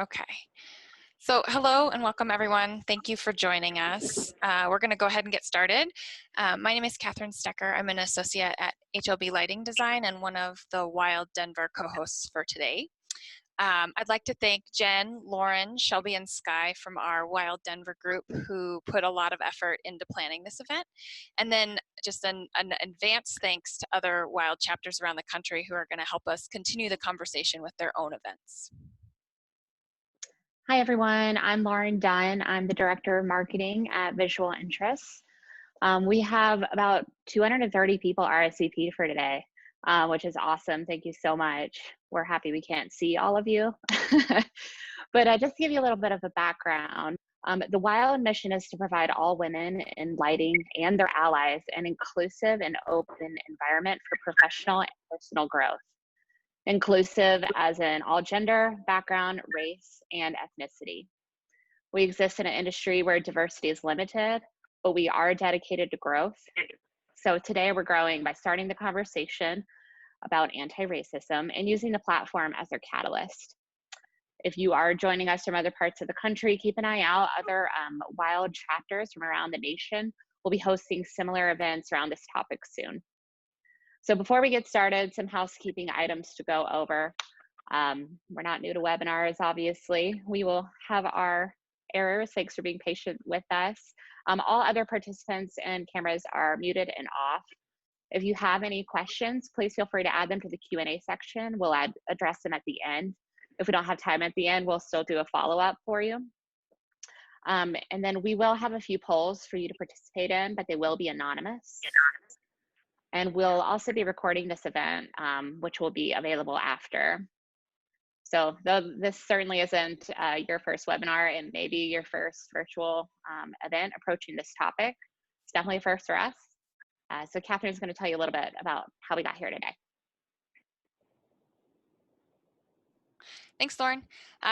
Okay. So hello and welcome everyone. Thank you for joining us. We're going to go ahead and get started. My name is Catherine Stecker. I'm an associate at HLB Lighting Design and one of the Wild Denver co-hosts for today. I'd like to thank Jen, Lauren, Shelby, and Sky from our Wild Denver group who put a lot of effort into planning this event. And then just an advanced thanks to other Wild chapters around the country who are going to help us continue the conversation with their own events. Hi everyone, I'm Lauren Dunn. I'm the Director of Marketing at Visual Interests. We have about 230 people RSVP'd for today, which is awesome. Thank you so much. We're happy we can't see all of you. But just to give you a little bit of a background, the Wild mission is to provide all women in lighting and their allies an inclusive and open environment for professional and personal growth. Inclusive as in all gender, background, race, and ethnicity. We exist in an industry where diversity is limited, but we are dedicated to growth. So today we're growing by starting the conversation about anti-racism and using the platform as our catalyst. If you are joining us from other parts of the country, keep an eye out. Other Wild chapters from around the nation will be hosting similar events around this topic soon. So before we get started, some housekeeping items to go over. We're not new to webinars, obviously. We will have our errors. Thanks for being patient with us. All other participants and cameras are muted and off. If you have any questions, please feel free to add them to the Q&A section. We'll address them at the end. If we don't have time at the end, we'll still do a follow-up for you. And then we will have a few polls for you to participate in, but they will be anonymous. And we'll also be recording this event, which will be available after. So this certainly isn't your first webinar, and maybe your first virtual event approaching this topic. It's definitely a first for us. So Catherine's going to tell you a little bit about how we got here today. Thanks, Lauren.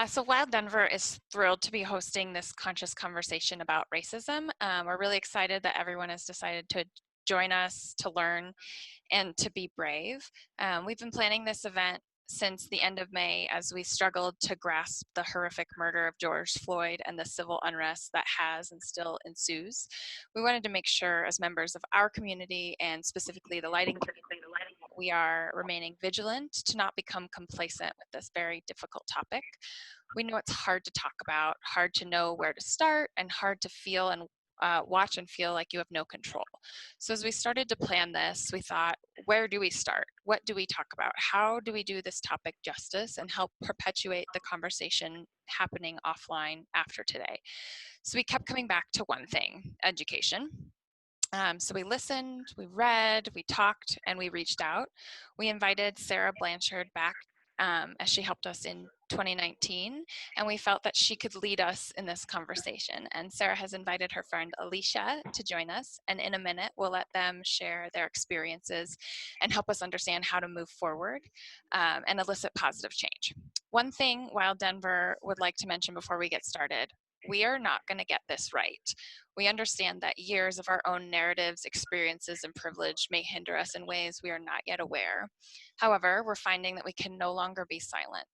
So Wild Denver is thrilled to be hosting this conscious conversation about racism. We're really excited that everyone has decided to join us to learn and to be brave. We've been planning this event since the end of May as we struggled to grasp the horrific murder of George Floyd and the civil unrest that has and still ensues. We wanted to make sure as members of our community and specifically the lighting community, we are remaining vigilant to not become complacent with this very difficult topic. We know it's hard to talk about, hard to know where to start, and hard to feel and watch and feel like you have no control. So as we started to plan this, we thought, where do we start? What do we talk about? How do we do this topic justice and help perpetuate the conversation happening offline after today? So we kept coming back to one thing, education. So we listened, we read, we talked, and we reached out. We invited Sara Blanchard back as she helped us in 2019, and we felt that she could lead us in this conversation. And Sara has invited her friend Alicia to join us, and in a minute we'll let them share their experiences and help us understand how to move forward and elicit positive change. One thing Wild Denver would like to mention before we get started: we are not going to get this right. We understand that years of our own narratives, experiences, and privilege may hinder us in ways we are not yet aware. However, we're finding that we can no longer be silent.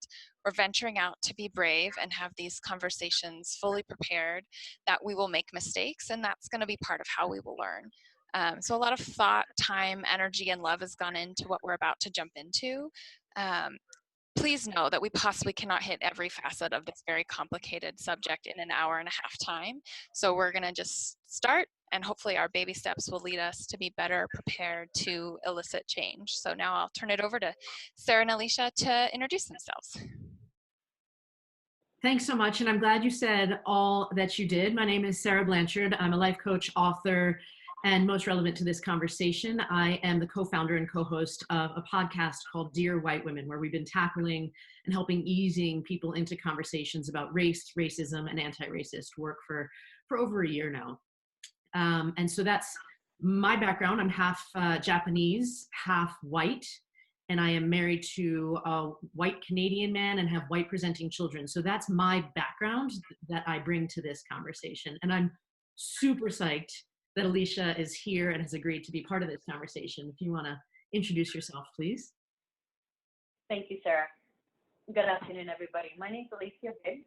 We're venturing out to be brave and have these conversations fully prepared that we will make mistakes, and that's going to be part of how we will learn. So a lot of thought, time, energy, and love has gone into what we're about to jump into. Please know that we possibly cannot hit every facet of this very complicated subject in an hour and a half time. So we're going to just start, and hopefully our baby steps will lead us to be better prepared to elicit change. So now I'll turn it over to Sara and Alicia to introduce themselves. Thanks so much, and I'm glad you said all that you did. My name is Sara Blanchard. I'm a life coach, author, and most relevant to this conversation, I am the co-founder and co-host of a podcast called Dear White Women, where we've been tackling and helping easing people into conversations about race, racism, and anti-racist work for over a year now. And so that's my background. I'm half Japanese, half white, and I am married to a white Canadian man and have white presenting children. So that's my background that I bring to this conversation. And I'm super psyched that Alicia is here and has agreed to be part of this conversation. If you want to introduce yourself, please. Thank you, Sara. Good afternoon, everybody. My name is Alicia Biggs,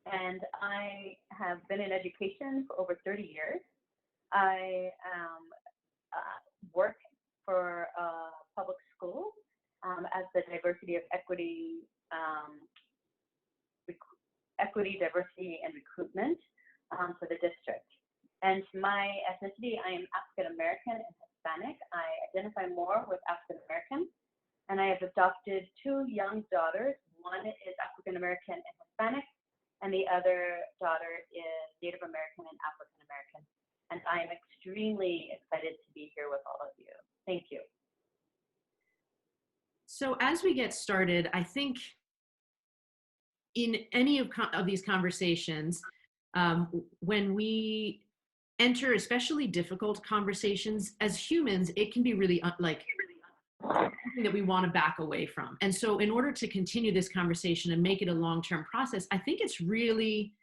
and I have been in education for over 30 years. I work for a public school as the diversity, diversity, and recruitment for the district. And my ethnicity, I am African American and Hispanic. I identify more with African American, and I have adopted two young daughters. One is African American and Hispanic, and the other daughter is Native American and African American. And I am extremely excited to be here with all of you. Thank you. So as we get started, I think in any of these conversations, when we enter especially difficult conversations, as humans, it can be really something that we want to back away from. And so in order to continue this conversation and make it a long-term process, I think it's really,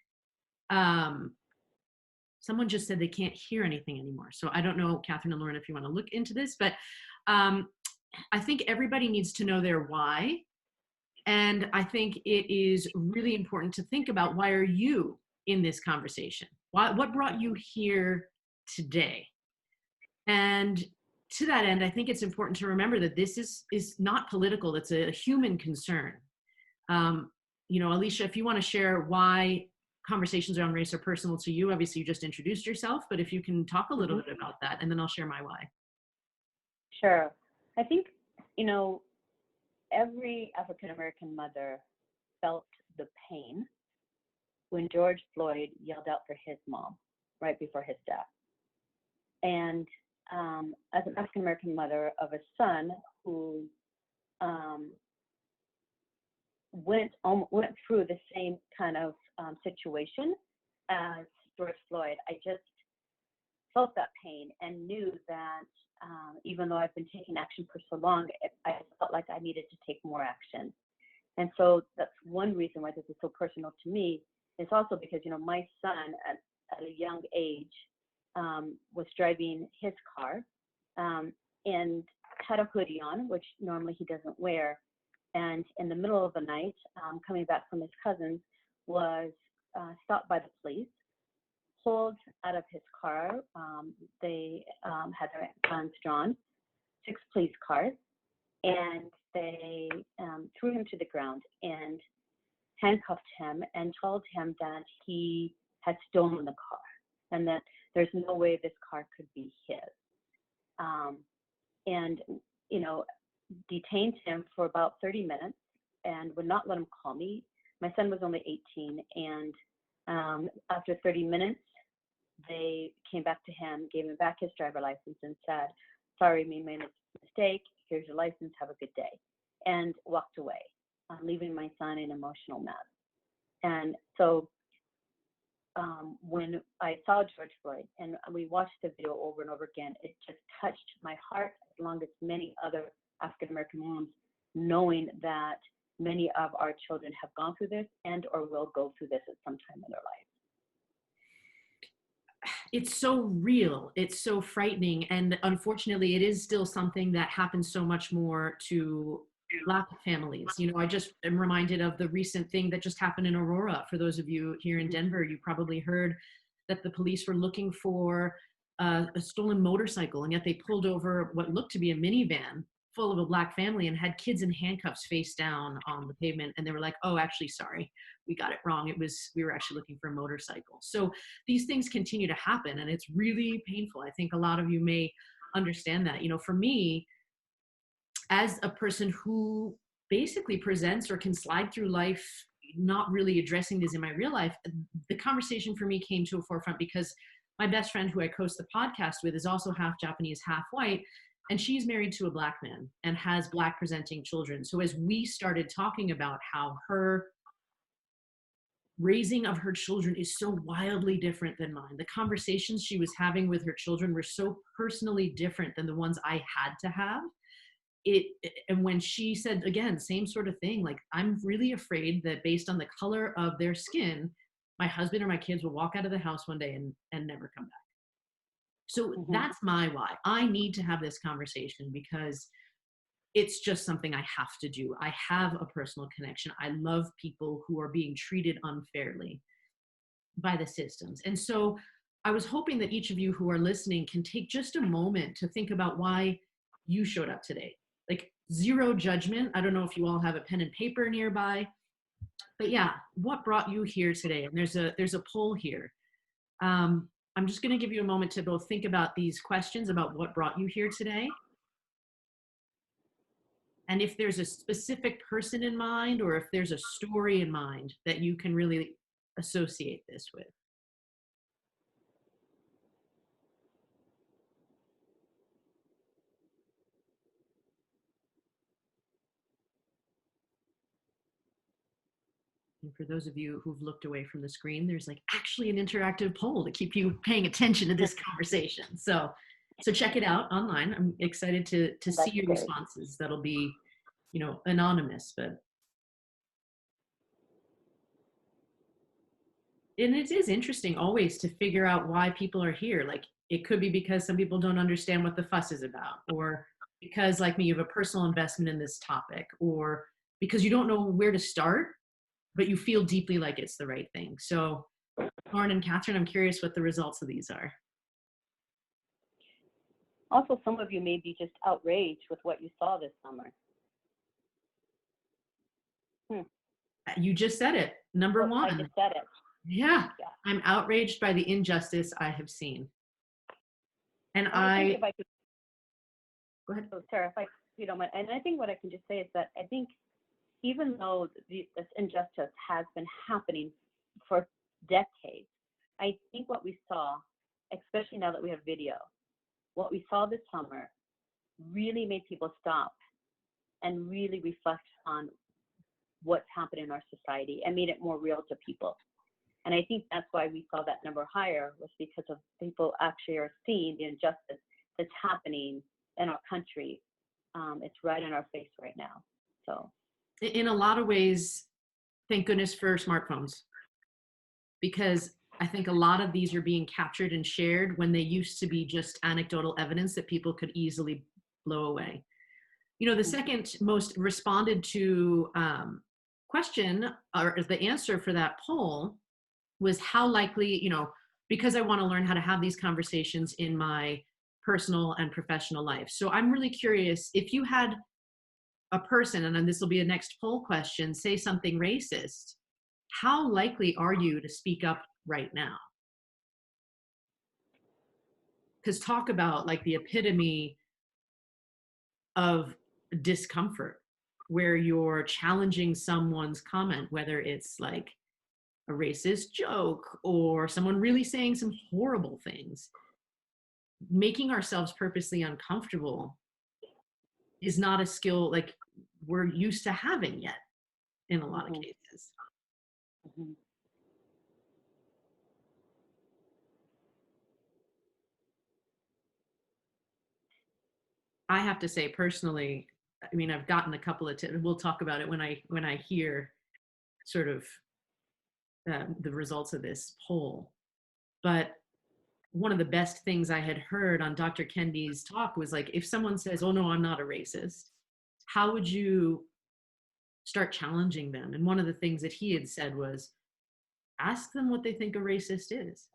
someone just said they can't hear anything anymore. So I don't know, Catherine and Lauren, if you want to look into this, but I think everybody needs to know their why. And I think it is really important to think about, why are you in this conversation? What brought you here today? And to that end, I think it's important to remember that this is not political. It's a human concern. Alicia, if you want to share why conversations around race are personal to you, obviously you just introduced yourself, but if you can talk a little bit about that, and then I'll share my why. Sure. I think, every African-American mother felt the pain when George Floyd yelled out for his mom right before his death. And as an African-American mother of a son who went through the same kind of situation as George Floyd, I just felt that pain and knew that even though I've been taking action for so long, I felt like I needed to take more action. And so that's one reason why this is so personal to me. It's also because, my son at a young age was driving his car and had a hoodie on, which normally he doesn't wear. And in the middle of the night, coming back from his cousin's, was stopped by the police, pulled out of his car. They had their guns drawn, 6 police cars, and they threw him to the ground and handcuffed him and told him that he had stolen the car and that there's no way this car could be his. And, detained him for about 30 minutes and would not let him call me. My son was only 18, and after 30 minutes, they came back to him, gave him back his driver's license, and said, "Sorry, we made a mistake. Here's your license. Have a good day," and walked away, leaving my son in emotional mess. And so when I saw George Floyd and we watched the video over and over again, it just touched my heart, along with many other African-American moms, knowing that many of our children have gone through this and or will go through this at some time in their life. It's so real. It's so frightening. And unfortunately, it is still something that happens so much more to Black families. I just am reminded of the recent thing that just happened in Aurora. For those of you here in Denver, you probably heard that the police were looking for a stolen motorcycle, and yet they pulled over what looked to be a minivan full of a Black family and had kids in handcuffs face down on the pavement. And they were like, "Oh, actually, sorry, we got it wrong. We were actually looking for a motorcycle." So these things continue to happen, and it's really painful. I think a lot of you may understand that. For me, as a person who basically presents or can slide through life not really addressing this in my real life, the conversation for me came to a forefront because my best friend, who I host the podcast with, is also half Japanese, half white, and she's married to a Black man and has Black presenting children. So as we started talking about how her raising of her children is so wildly different than mine, the conversations she was having with her children were so personally different than the ones I had to have. And when she said, again, same sort of thing, like, I'm really afraid that based on the color of their skin, my husband or my kids will walk out of the house one day and never come back. So that's my why. I need to have this conversation because it's just something I have to do. I have a personal connection. I love people who are being treated unfairly by the systems. And so I was hoping that each of you who are listening can take just a moment to think about why you showed up today. Like, zero judgment. I don't know if you all have a pen and paper nearby, but yeah, what brought you here today? And there's a poll here. I'm just going to give you a moment to both think about these questions about what brought you here today. And if there's a specific person in mind, or if there's a story in mind that you can really associate this with. And for those of you who've looked away from the screen, there's like actually an interactive poll to keep you paying attention to this conversation. So check it out online. I'm excited to see your responses. That'll be, anonymous, but. And it is interesting always to figure out why people are here. Like, it could be because some people don't understand what the fuss is about, or because, like me, you have a personal investment in this topic, or because you don't know where to start, but you feel deeply like it's the right thing. So Lauren and Catherine, I'm curious what the results of these are. Also, some of you may be just outraged with what you saw this summer. You just said it. Number one. I just said it. Yeah, I'm outraged by the injustice I have seen. And if I could, go ahead. So Sarah, if you don't mind, and I think what I can just say is that I think even though this injustice has been happening for decades, I think what we saw, especially now that we have video, what we saw this summer really made people stop and really reflect on what's happening in our society and made it more real to people. And I think that's why we saw that number higher, was because of people actually are seeing the injustice that's happening in our country. It's right in our face right now. So, in a lot of ways, thank goodness for smartphones, because I think a lot of these are being captured and shared when they used to be just anecdotal evidence that people could easily blow away. The second most responded to question, or the answer for that poll, was how likely, because I want to learn how to have these conversations in my personal and professional life. So I'm really curious, if you had a person, and then this will be a next poll question, say something racist, how likely are you to speak up right now? Because talk about like the epitome of discomfort, where you're challenging someone's comment, whether it's like a racist joke or someone really saying some horrible things. Making ourselves purposely uncomfortable is not a skill like we're used to having yet in a lot of cases. I have to say personally, I mean, I've gotten a couple of tips. We'll talk about it when I hear sort of the results of this poll. But one of the best things I had heard on Dr. Kendi's talk was like, if someone says, oh no, I'm not a racist, how would you start challenging them? And one of the things that he had said was, ask them what they think a racist is.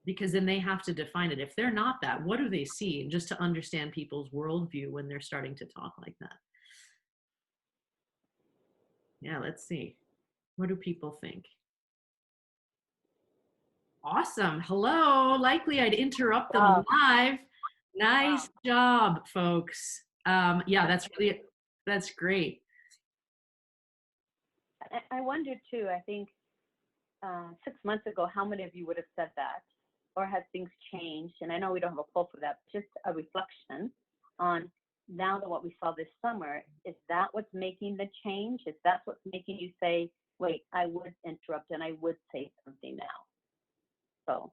Because then they have to define it. If they're not that, what do they see? And just to understand people's worldview when they're starting to talk like that. Yeah, let's see. What do people think? Awesome. Hello. Likely I'd interrupt them live. Nice job, folks. Yeah, that's great. I wonder too, I think 6 months ago, how many of you would have said that? Or has things changed? And I know we don't have a poll for that, but just a reflection on now that what we saw this summer, is that what's making the change? Is that what's making you say, wait, I would interrupt and I would say something now? So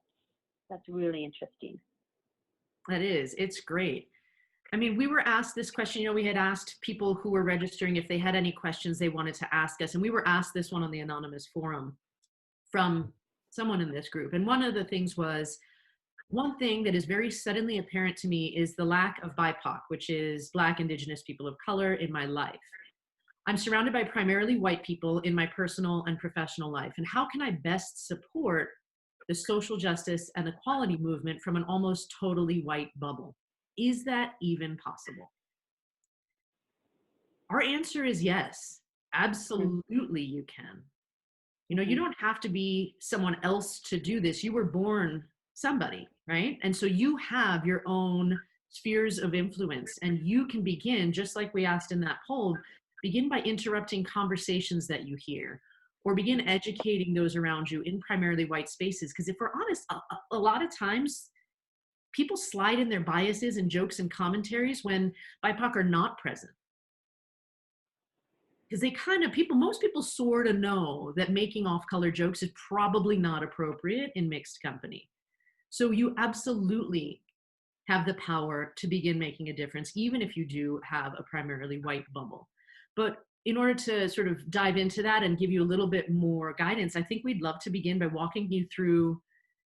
that's really interesting. That is, it's great. I mean, we were asked this question, we had asked people who were registering if they had any questions they wanted to ask us. And we were asked this one on the anonymous forum from someone in this group. And one of the things was, One thing that is very suddenly apparent to me is the lack of BIPOC, which is Black, Indigenous, people of color, in my life. I'm surrounded by primarily white people in my personal and professional life. And how can I best support the social justice and equality movement from an almost totally white bubble? Is that even possible? Our answer is yes, absolutely you can. You know, you don't have to be someone else to do this. You were born somebody, right? And so you have your own spheres of influence, and you can begin, just like we asked in that poll, begin by interrupting conversations that you hear, or begin educating those around you in primarily white spaces. Because if we're honest, a lot of times people slide in their biases and jokes and commentaries when BIPOC are not present. Because they kind of, most people sort of know that making off-color jokes is probably not appropriate in mixed company. So you absolutely have the power to begin making a difference, even if you do have a primarily white bubble. But in order to sort of dive into that and give you a little bit more guidance, I think we'd love to begin by walking you through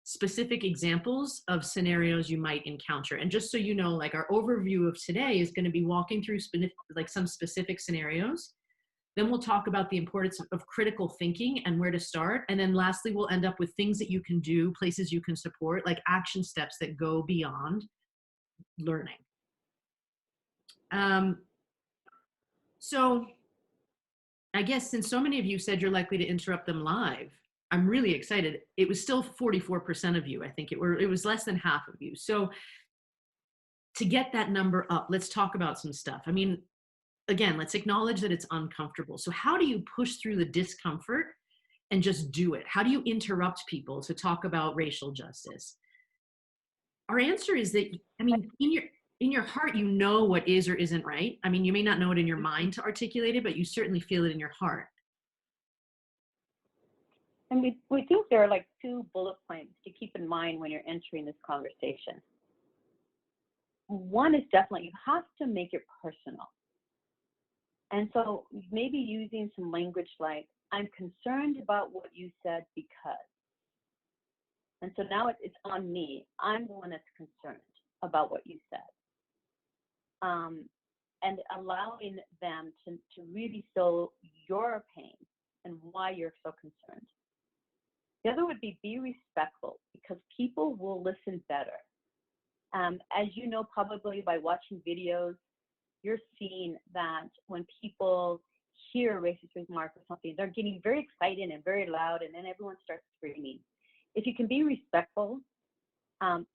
specific examples of scenarios you might encounter. And just so you know, like our overview of today is going to be walking through like some specific scenarios. Then we'll talk about the importance of critical thinking and where to start. And then lastly, we'll end up with things that you can do, places you can support, like action steps that go beyond learning. So I guess since so many of you said you're likely to interrupt them live, I'm really excited. It was still 44% of you. I think it was less than half of you. So to get that number up, let's talk about some stuff. I mean, again, let's acknowledge that it's uncomfortable. So how do you push through the discomfort and just do it? How do you interrupt people to talk about racial justice? Our answer is that, I mean, in your heart, you know what is or isn't right. I mean, you may not know it in your mind to articulate it, but you certainly feel it in your heart. And we think there are like 2 bullet points to keep in mind when you're entering this conversation. One is definitely, you have to make it personal. And so maybe using some language like, I'm concerned about what you said because. And so now it's on me. I'm the one that's concerned about what you said. And allowing them to really feel your pain and why you're so concerned. The other would be respectful, because people will listen better. As you know, probably by watching videos, you're seeing that when people hear a racist remark or something, they're getting very excited and very loud, and then everyone starts screaming. If you can be respectful,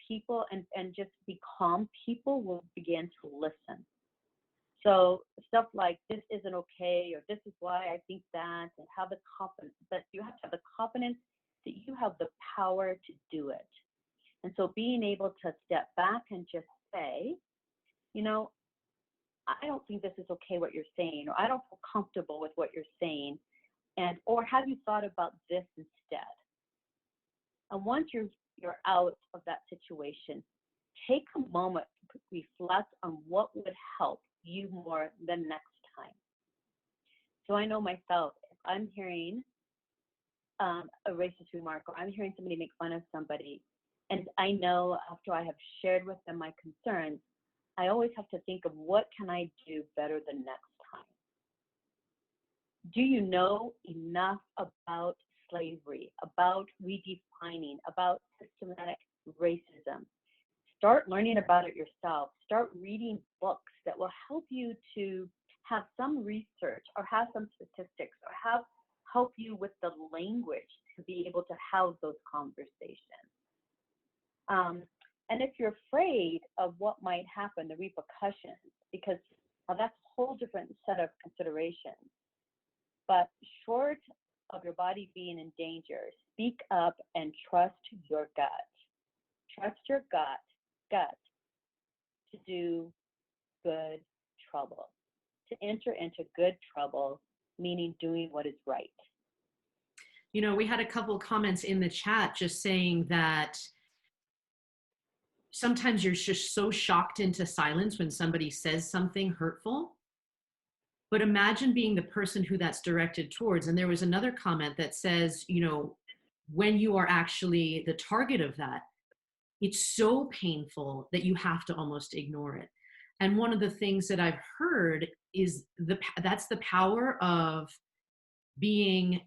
people and just be calm, people will begin to listen. So stuff like, this isn't okay, or this is why I think that, and have the confidence, that you have to have the confidence that you have the power to do it. And so being able to step back and just say, you know, I don't think this is okay what you're saying, or I don't feel comfortable with what you're saying, and or have you thought about this instead? And once you're out of that situation, take a moment to reflect on what would help you more the next time. So I know myself, if I'm hearing a racist remark, or I'm hearing somebody make fun of somebody, and I know after I have shared with them my concerns, I always have to think of, what can I do better the next time? Do you know enough about slavery, about redefining, about systematic racism? Start learning about it yourself. Start reading books that will help you to have some research, or have some statistics, or help you with the language to be able to house those conversations. And if you're afraid of what might happen, the repercussions, because that's a whole different set of considerations. But short of your body being in danger, speak up and trust your gut. Trust your gut to do good trouble, to enter into good trouble, meaning doing what is right. You know, we had a couple of comments in the chat just saying that sometimes you're just so shocked into silence when somebody says something hurtful. But imagine being the person who that's directed towards. And there was another comment that says, you know, when you are actually the target of that, it's so painful that you have to almost ignore it. And one of the things that I've heard is that's the power of being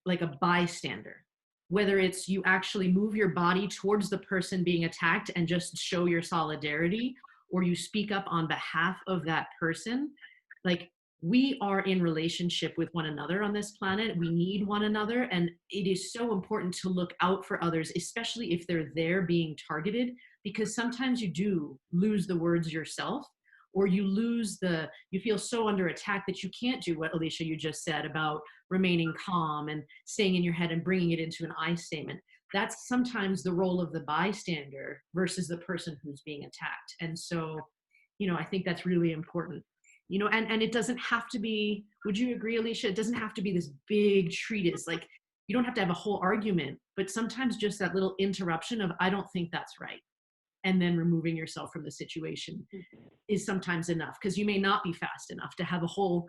like a bystander, whether it's you actually move your body towards the person being attacked and just show your solidarity, or you speak up on behalf of that person. Like, we are in relationship with one another on this planet. We need one another. And it is so important to look out for others, especially if they're there being targeted, because sometimes you do lose the words yourself, or you feel so under attack that you can't do what, Alicia, you just said about remaining calm and staying in your head and bringing it into an I statement. That's sometimes the role of the bystander versus the person who's being attacked. And so, I think that's really important. And it doesn't have to be, would you agree, Alicia? It doesn't have to be this big treatise. Like, you don't have to have a whole argument, but sometimes just that little interruption of, I don't think that's right, and then removing yourself from the situation is sometimes enough, because you may not be fast enough to have a whole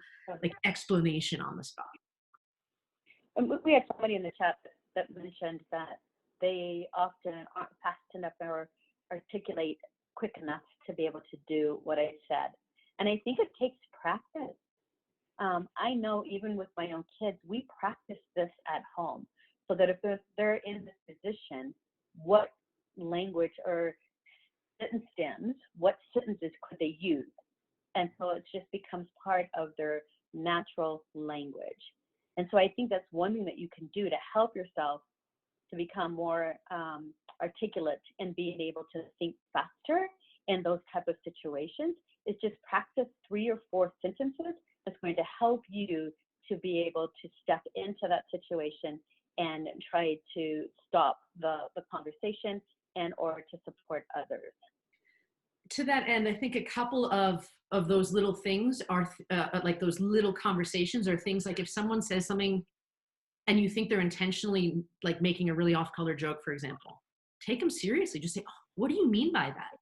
explanation on the spot. And we had somebody in the chat that mentioned that they often aren't fast enough or articulate quick enough to be able to do what I said. And I think it takes practice. I know even with my own kids, we practice this at home, so that if they're in this position, what language or sentence stems, what sentences could they use? And so it just becomes part of their natural language. And so I think that's one thing that you can do to help yourself to become more articulate and being able to think faster in those type of situations, is just practice 3 or 4 sentences that's going to help you to be able to step into that situation and try to stop the conversation and or to support others. To that end, I think a couple of those little things are like those little conversations, or things like if someone says something and you think they're intentionally like making a really off-color joke, for example, take them seriously. Just say, oh, what do you mean by that?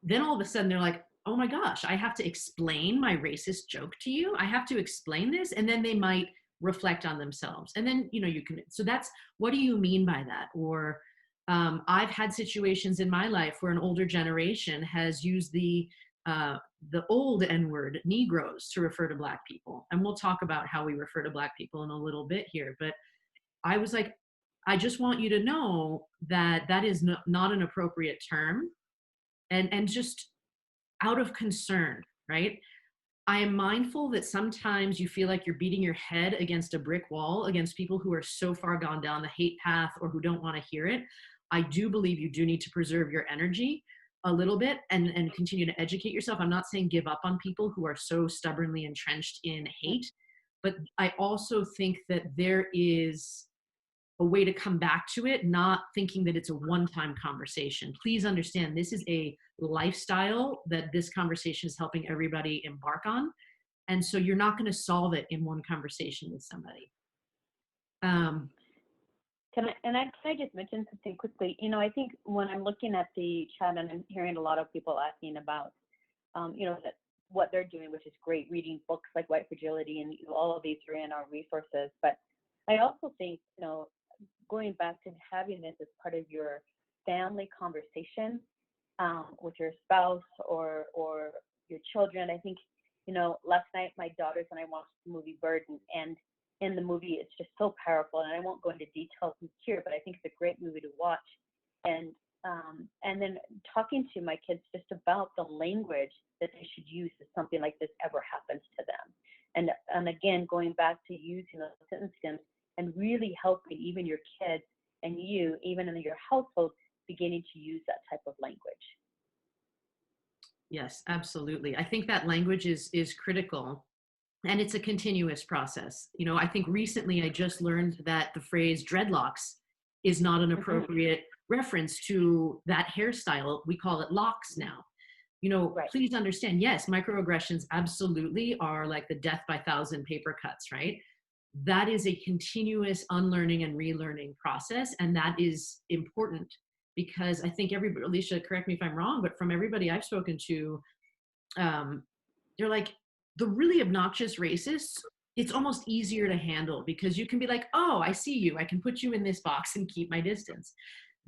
Then all of a sudden they're like, oh my gosh, I have to explain my racist joke to you. I have to explain this. And then they might reflect on themselves. And then, you can, so that's, what do you mean by that? Or I've had situations in my life where an older generation has used the old N-word, Negroes, to refer to Black people. And we'll talk about how we refer to Black people in a little bit here. But I was like, I just want you to know that that is not an appropriate term. And just out of concern, right? I am mindful that sometimes you feel like you're beating your head against a brick wall, against people who are so far gone down the hate path or who don't want to hear it. I do believe you do need to preserve your energy a little bit and continue to educate yourself. I'm not saying give up on people who are so stubbornly entrenched in hate, but I also think that there is a way to come back to it, not thinking that it's a one-time conversation. Please understand, this is a lifestyle that this conversation is helping everybody embark on. And so you're not going to solve it in one conversation with somebody. Can I just mention something quickly? I think when I'm looking at the chat and I'm hearing a lot of people asking about, that what they're doing, which is great, reading books like White Fragility, and all of these are in our resources. But I also think, going back to having this as part of your family conversation with your spouse or your children. I think, last night my daughters and I watched the movie Burden, and in the movie it's just so powerful, and I won't go into details here, but I think it's a great movie to watch. And then talking to my kids just about the language that they should use if something like this ever happens to them. And again, going back to using those sentence stems and really helping even your kids and you, even in your household, beginning to use that type of language. Yes, absolutely. I think that language is critical, and it's a continuous process. I think recently I just learned that the phrase dreadlocks is not an appropriate reference to that hairstyle. We call it locks now. Right. Please understand, yes, microaggressions absolutely are like the death by 1,000 paper cuts, right? That is a continuous unlearning and relearning process. And that is important, because I think everybody, Alicia, correct me if I'm wrong, but from everybody I've spoken to, they're like, the really obnoxious racists, it's almost easier to handle because you can be like, oh, I see you. I can put you in this box and keep my distance.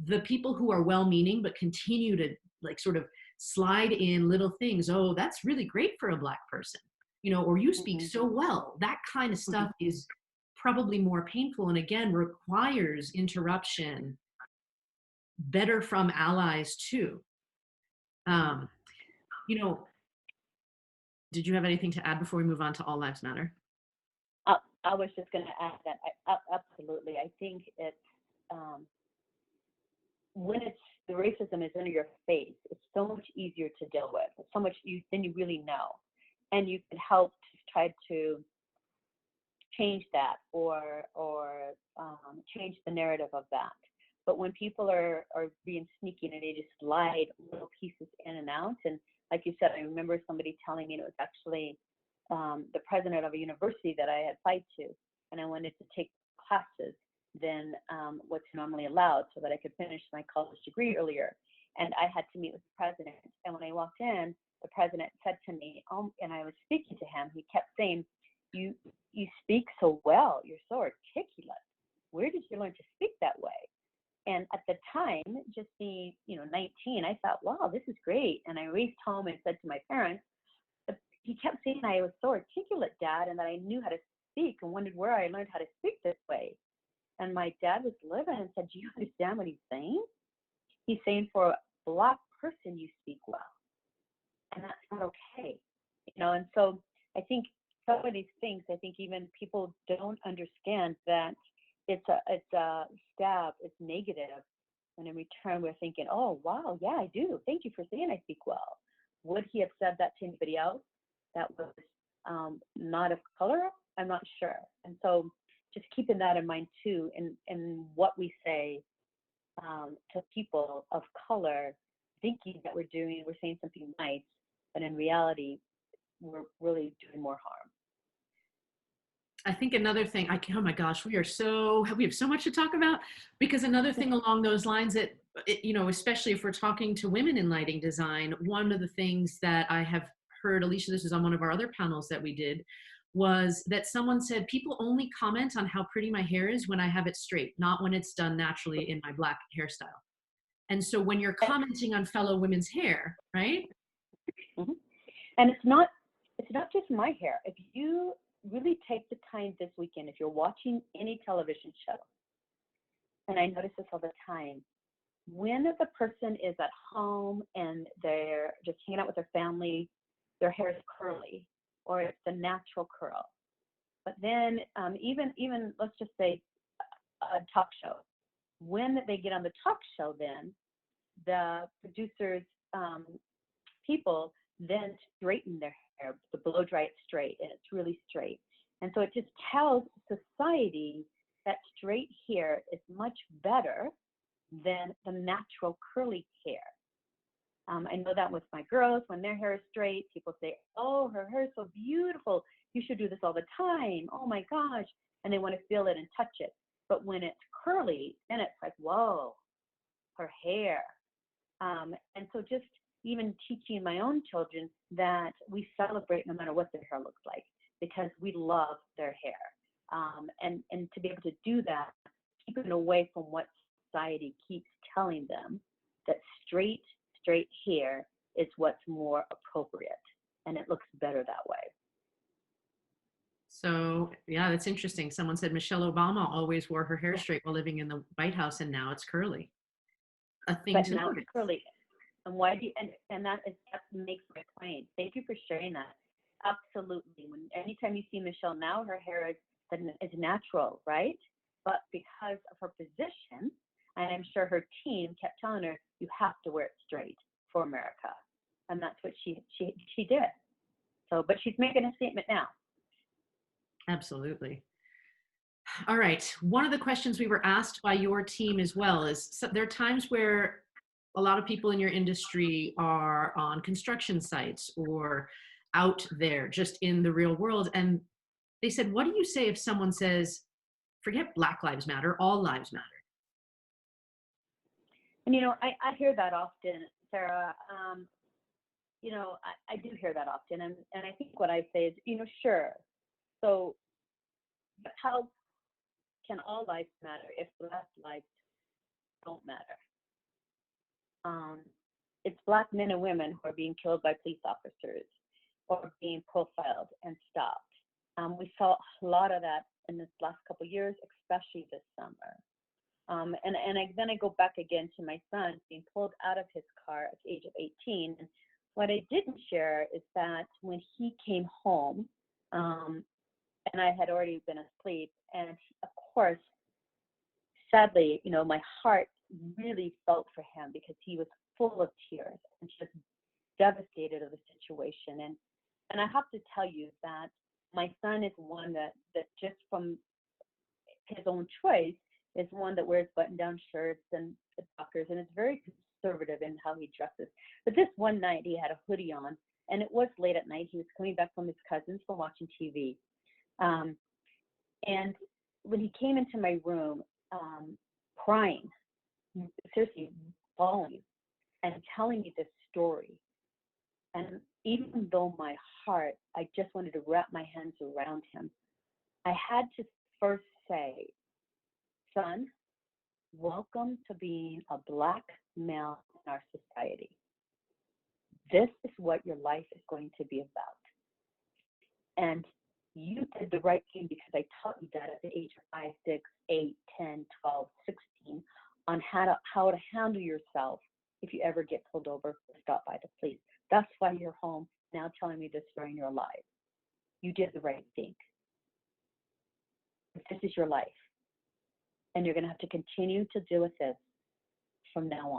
the people who are well-meaning but continue to like sort of slide in little things. Oh, that's really great for a Black person, you know, or you speak so well. That kind of stuff is probably more painful, and again requires interruption, better from allies too. You know, did you have anything to add before we move on to All Lives Matter? I was just going to add that absolutely. I think it's when it's the racism is under your face, it's so much easier to deal with. It's so much then you really know, and you can help to try to change that or change the narrative of that. But when people are being sneaky and they just slide little pieces in and out, and like you said, I remember somebody telling me, and it was actually the president of a university that I had applied to, and I wanted to take classes than what's normally allowed so that I could finish my college degree earlier. And I had to meet with the president. And when I walked in, the president said to me, and I was speaking to him, he kept saying, you speak so well, you're so articulate. Where did you learn to speak that way? And at the time, just being 19, I thought, wow, this is great. And I raced home and said to my parents, he kept saying I was so articulate, Dad, and that I knew how to speak, and wondered where I learned how to speak this way. And my dad was livid and said, do you understand what he's saying? He's saying for a Black person, you speak well. And that's not okay. And so I think some of these things, I think even people don't understand that it's a stab, it's negative. And in return, we're thinking, oh, wow, yeah, I do. Thank you for saying I speak well. Would he have said that to anybody else that was not of color? I'm not sure. And so just keeping that in mind too, in what we say to people of color, thinking that we're saying something nice, but in reality, we're really doing more harm. I think another thing, oh my gosh, we have so much to talk about, because another thing along those lines that, especially if we're talking to women in lighting design, one of the things that I have heard, Alicia, this was on one of our other panels that we did, was that someone said, people only comment on how pretty my hair is when I have it straight, not when it's done naturally in my Black hairstyle. And so when you're commenting on fellow women's hair, right? Mm-hmm. And it's not just my hair. If you really take the time this weekend, if you're watching any television show, and I notice this all the time, when the person is at home and they're just hanging out with their family, their hair is curly, or it's the natural curl. But then even let's just say a talk show, when they get on the talk show, then the producers, people then straighten their hair, the blow dry it straight, and it's really straight. And so it just tells society that straight hair is much better than the natural curly hair. I know that with my girls, when their hair is straight, people say, oh, her hair is so beautiful. You should do this all the time. Oh my gosh. And they want to feel it and touch it. But when it's curly, then it's like, whoa, her hair. And so just even teaching my own children that we celebrate no matter what their hair looks like, because we love their hair. And to be able to do that, keeping away from what society keeps telling them, that straight hair is what's more appropriate, and it looks better that way. So yeah, that's interesting. Someone said Michelle Obama always wore her hair straight while living in the White House, and now it's curly. A thing But to now note. it's curly. And why do you, and that makes my point. Thank you for sharing that. Absolutely. Anytime you see Michelle now, her hair is natural, right? But because of her position, and I'm sure her team kept telling her, you have to wear it straight for America. And that's what she did. So, but she's making a statement now. Absolutely. All right. One of the questions we were asked by your team as well is, there are times where a lot of people in your industry are on construction sites or out there just in the real world. And they said, what do you say if someone says, forget Black Lives Matter, all lives matter? And, I hear that often, Sarah. I do hear that often. And I think what I say is, sure. So how can all lives matter if Black lives don't matter. It's Black men and women who are being killed by police officers or being profiled and stopped. We saw a lot of that in this last couple of years, especially this summer. Then I go back again to my son being pulled out of his car at the age of 18. And what I didn't share is that when he came home, and I had already been asleep, and of course, sadly, my heart really felt for him because he was full of tears and just devastated of the situation. And I have to tell you that my son is one that just from his own choice is one that wears button-down shirts and tuckers, and is very conservative in how he dresses. But this one night he had a hoodie on, and it was late at night. He was coming back from his cousins from watching TV. And when he came into my room, crying, seriously bawling, and telling me this story, and even though my heart, I just wanted to wrap my hands around him, I had to first say, son, welcome to being a Black male in our society. This is what your life is going to be about. And you did the right thing because I taught you that at the age of 5, 6, 8, 10, 12, 16 on how to handle yourself if you ever get pulled over or stopped by the police. That's why you're home now telling me this story and you're alive. You did the right thing. This is your life. And you're going to have to continue to deal with this from now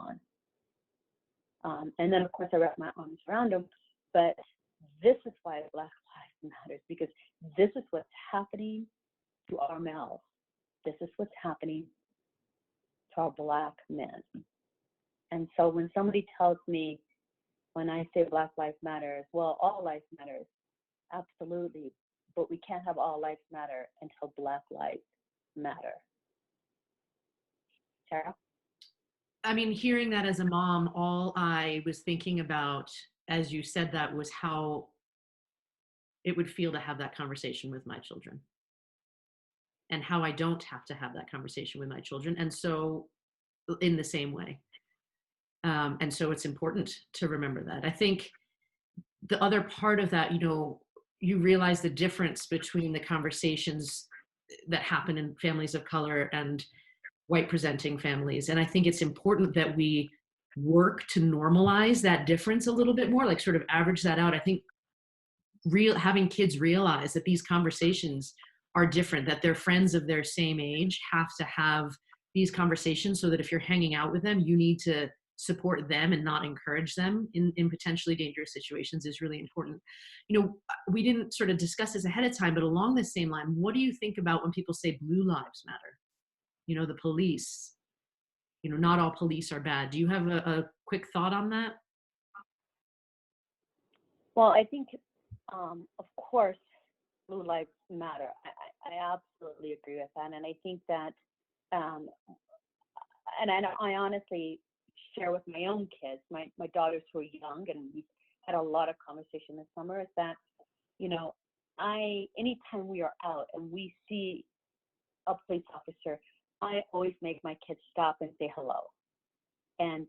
on. And then, of course, I wrap my arms around him. But this is why Black Lives Matters, because this is what's happening to our males. This is what's happening to our Black men. And so when somebody tells me, when I say Black Lives Matter, well, all lives matter, absolutely. But we can't have all lives matter until Black lives matter. Sarah? I mean, hearing that as a mom, all I was thinking about as you said that was how it would feel to have that conversation with my children, and how I don't have to have that conversation with my children. And so in the same way. And so it's important to remember that. I think the other part of that, you realize the difference between the conversations that happen in families of color and white presenting families. And I think it's important that we work to normalize that difference a little bit more, like sort of average that out. I think having kids realize that these conversations are different, that their friends of their same age have to have these conversations, so that if you're hanging out with them, you need to support them and not encourage them in potentially dangerous situations is really important. We didn't sort of discuss this ahead of time, but along the same line, what do you think about when people say blue lives matter? The police, not all police are bad. Do you have a quick thought on that? Well, I think, of course, blue lives matter. I absolutely agree with that. And I think that, and I honestly share with my own kids, my daughters who are young, and we've had a lot of conversation this summer, is that, anytime we are out and we see a police officer, I always make my kids stop and say hello. And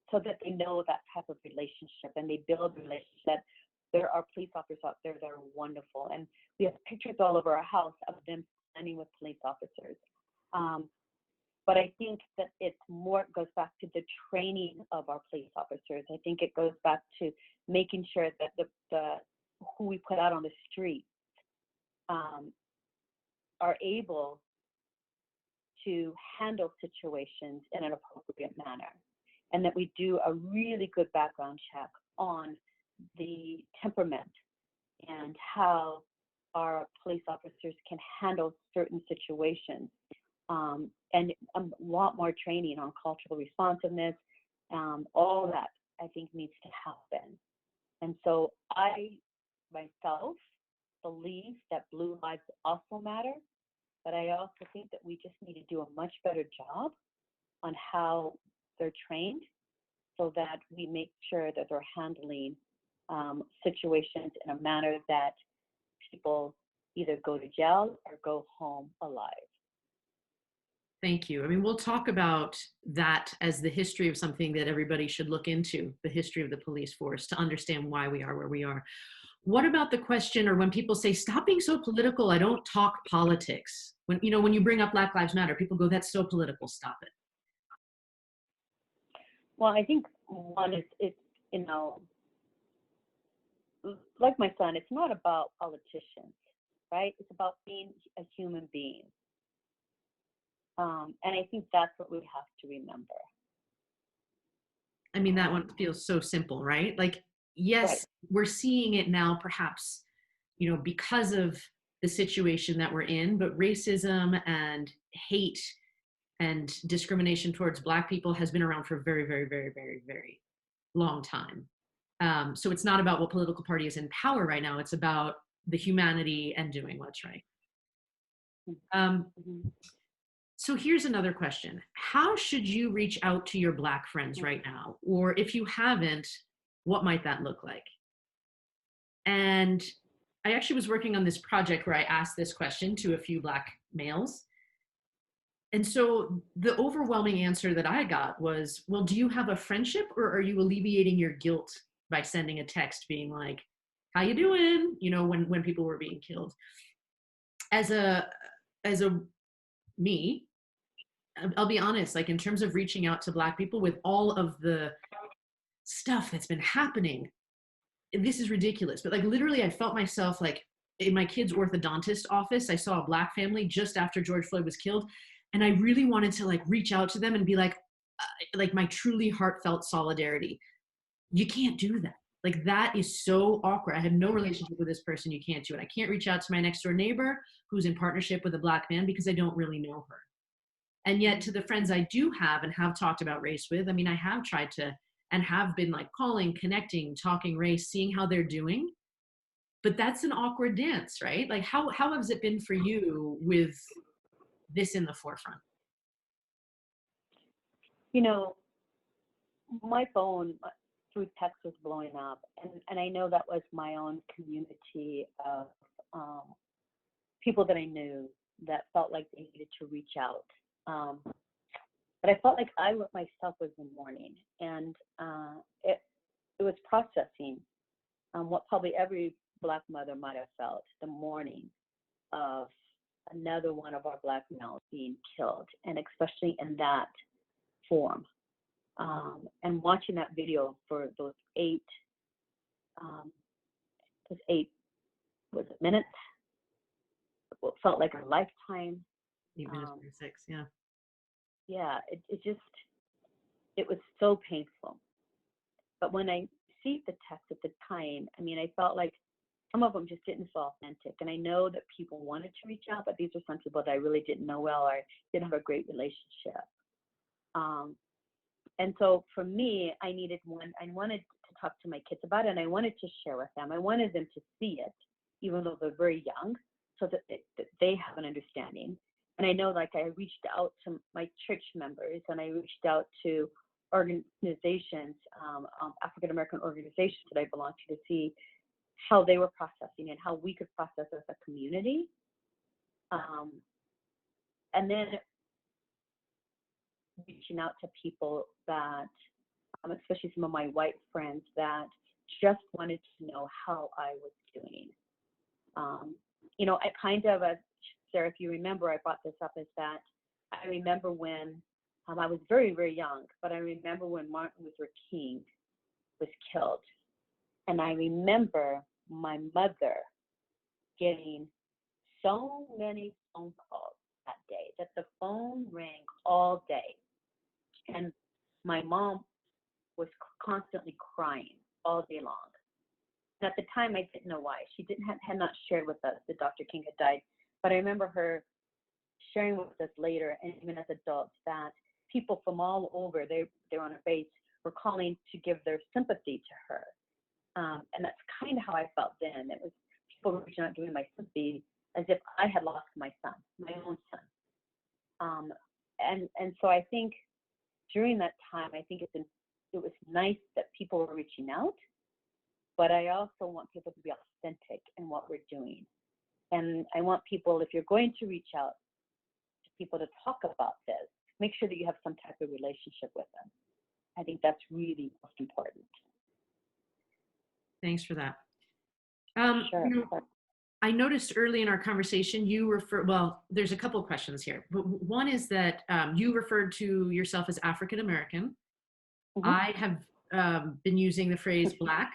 so that they know that type of relationship, and they build a relationship that there are police officers out there that are wonderful. And we have pictures all over our house of them standing with police officers. But I think that it goes back to the training of our police officers. I think it goes back to making sure that the who we put out on the street are able to handle situations in an appropriate manner, and that we do a really good background check on the temperament and how our police officers can handle certain situations. And a lot more training on cultural responsiveness, all that I think needs to happen. And so I myself believe that blue lives also matter, but I also think that we just need to do a much better job on how they're trained, so that we make sure that they're handling situations in a manner that people either go to jail or go home alive. Thank you. I mean, we'll talk about that as the history of something that everybody should look into, the history of the police force, to understand why we are where we are. What about the question, or when people say, stop being so political, I don't talk politics. When, you know, when you bring up Black Lives Matter, people go, that's so political, stop it. Well, I think one is, it's, you know, like my son, it's not about politicians, right? It's about being a human being. And I think that's what we have to remember. I mean, that one feels so simple, right? Like, yes, Right. we're seeing it now, perhaps, you know, because of the situation that we're in, but racism and hate and discrimination towards Black people has been around for a very, very, very, very, very long time. So it's not about what political party is in power right now. It's about the humanity and doing what's right. Mm-hmm. So here's another question. How should you reach out to your Black friends right now? Or if you haven't, what might that look like? And I actually was working on this project where I asked this question to a few Black males. And so the overwhelming answer that I got was, well, do you have a friendship, or are you alleviating your guilt by sending a text being like, how you doing? You know, when people were being killed. As a me, I'll be honest, like in terms of reaching out to Black people with all of the stuff that's been happening, this is ridiculous. But like literally I felt myself like in my kid's orthodontist office, I saw a Black family just after George Floyd was killed. And I really wanted to like reach out to them and be like my truly heartfelt solidarity. You can't do that. Like that is so awkward. I have no relationship with this person. You can't do it. I can't reach out to my next door neighbor who's in partnership with a Black man because I don't really know her. And yet to the friends I do have and have talked about race with, I mean, I have tried to and have been like calling, connecting, talking race, seeing how they're doing. But that's an awkward dance, right? Like how has it been for you with this in the forefront? You know, my phone through text was blowing up, and I know that was my own community of people that I knew that felt like they needed to reach out. But I felt like I myself was in mourning, and it was processing what probably every Black mother might have felt, the mourning of another one of our Black males being killed, and especially in that form. And watching that video for those eight was it minutes? What felt like a lifetime. 8 minutes 36, yeah. Yeah, it was so painful. But when I received the text at the time, I mean, I felt like some of them just didn't feel authentic. And I know that people wanted to reach out, but these are some people that I really didn't know well or didn't have a great relationship. And so for me, I wanted to talk to my kids about it, and I wanted to share with them. I wanted them to see it, even though they're very young, so that they have an understanding. And I know, like, I reached out to my church members, and I reached out to organizations, African-American organizations that I belong to see how they were processing and how we could process as a community. And then reaching out to people that, especially some of my white friends that just wanted to know how I was doing. You know, I kind of, Sarah, if you remember, I brought this up, is that I remember when I was very, very young, but I remember when Martin Luther King was killed. And I remember my mother getting so many phone calls that day, that the phone rang all day. And my mom was constantly crying all day long. And at the time, I didn't know why. She had not shared with us that Dr. King had died. But I remember her sharing with us later, and even as adults, that people from all over, they're on her base, were calling to give their sympathy to her. And that's kind of how I felt then. It was people reaching out, giving my sympathy as if I had lost my son, my own son. And so I think during that time, I think it was nice that people were reaching out, but I also want people to be authentic in what we're doing. And I want people, if you're going to reach out, to people to talk about this. Make sure that you have some type of relationship with them. I think that's really most important. Thanks for that. Sure. I noticed early in our conversation well, there's a couple of questions here, but one is that you referred to yourself as African American. Mm-hmm. I have been using the phrase Black.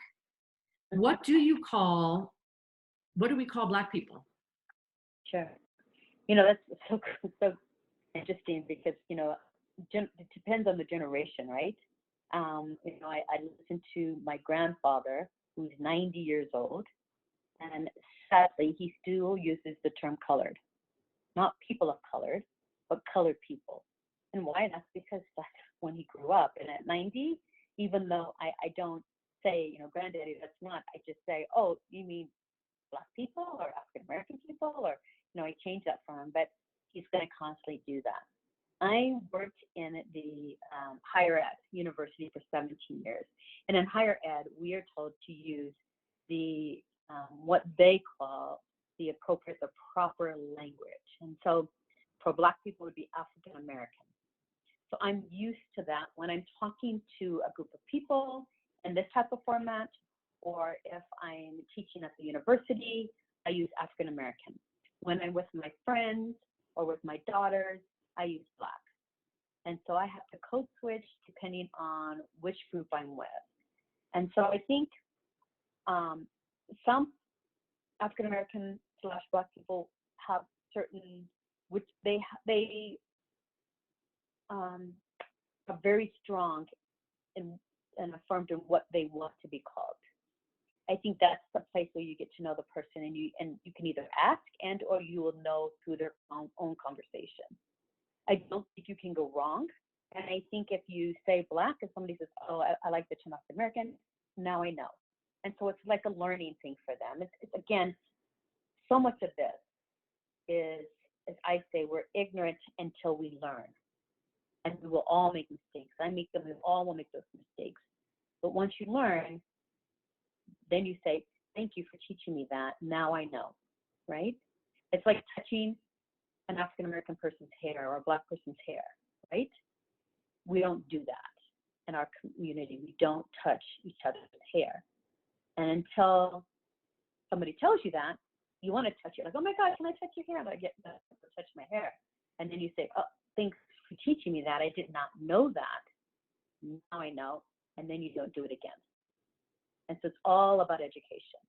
What do we call Black people? Sure. That's so interesting because, it depends on the generation, right? I listened to my grandfather, who's 90 years old, and sadly, he still uses the term colored. Not people of color, but colored people. And why? That's because that's when he grew up. And at 90, even though I don't say, granddaddy, that's not, I just say, oh, you mean Black people or African American people? Or, I change that for him, but he's going to constantly do that. I worked in the higher ed university for 17 years. And in higher ed, we are told to use the what they call the proper language. And so for Black people, it would be African American. So I'm used to that when I'm talking to a group of people in this type of format, or if I'm teaching at the university, I use African American. When I'm with my friends or with my daughters, I use Black. And so I have to code switch depending on which group I'm with. And so I think some African American / Black people have certain, which they are very strong and affirmed in what they want to be called. I think that's the place where you get to know the person, and you can either ask or you will know through their own conversation. I don't think you can go wrong. And I think if you say Black and somebody says, oh, I like the term African American, now I know. And so it's like a learning thing for them. It's again, so much of this is, as I say, we're ignorant until we learn. And we will all make mistakes. I make them, we all will make those mistakes. But once you learn, then you say, thank you for teaching me that. Now I know, right? It's like touching an African American person's hair or a Black person's hair, right? We don't do that in our community. We don't touch each other's hair. And until somebody tells you that, you want to touch it. Like, oh my God, can I touch your hair? And I get to touch my hair. And then you say, oh, thanks for teaching me that. I did not know that. Now I know. And then you don't do it again. And so it's all about education.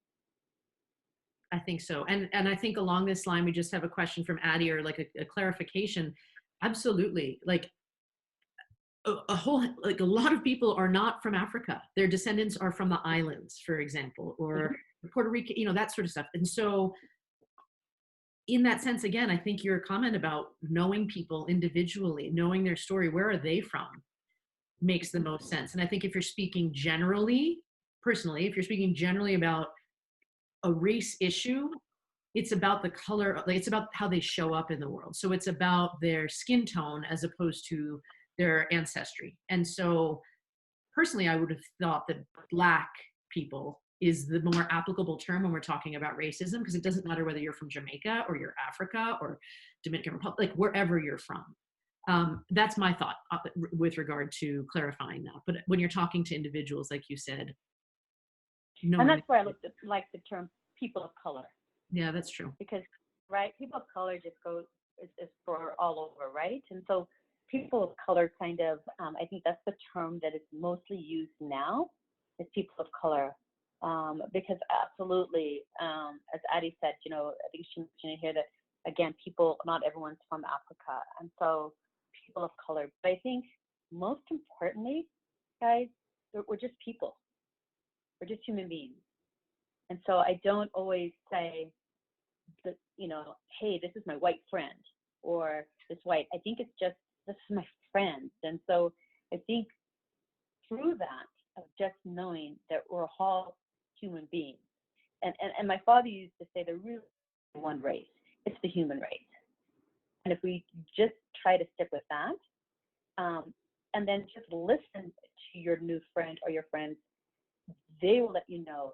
I think so. And I think along this line, we just have a question from Addie, or like a clarification. Absolutely. Like a lot of people are not from Africa. Their descendants are from the islands, for example, or Puerto Rico, that sort of stuff. And so in that sense, again, I think your comment about knowing people individually, knowing their story, where are they from, makes the most sense. And I think if you're speaking generally, personally, if you're speaking generally about a race issue, it's about the color, like it's about how they show up in the world. So it's about their skin tone as opposed to their ancestry. And so personally, I would have thought that Black people is the more applicable term when we're talking about racism, because it doesn't matter whether you're from Jamaica or you're Africa or Dominican Republic, like wherever you're from. That's my thought with regard to clarifying that. But when you're talking to individuals, like you said, and that's why I like the term people of color. Yeah, that's true. Because, right, people of color just goes, is for all over, right? And so people of color kind of, I think that's the term that is mostly used now, is people of color. Because absolutely, as Addie said, I think she mentioned here that, again, not everyone's from Africa. And so people of color. But I think most importantly, guys, we're just people. We're just human beings. And so I don't always say that, hey, this is my white friend or this white. I think it's just, this is my friend. And so I think through that, of just knowing that we're all human beings. And my father used to say there really is one race. It's the human race. And if we just try to stick with that, and then just listen to your new friend or your friends, they will let you know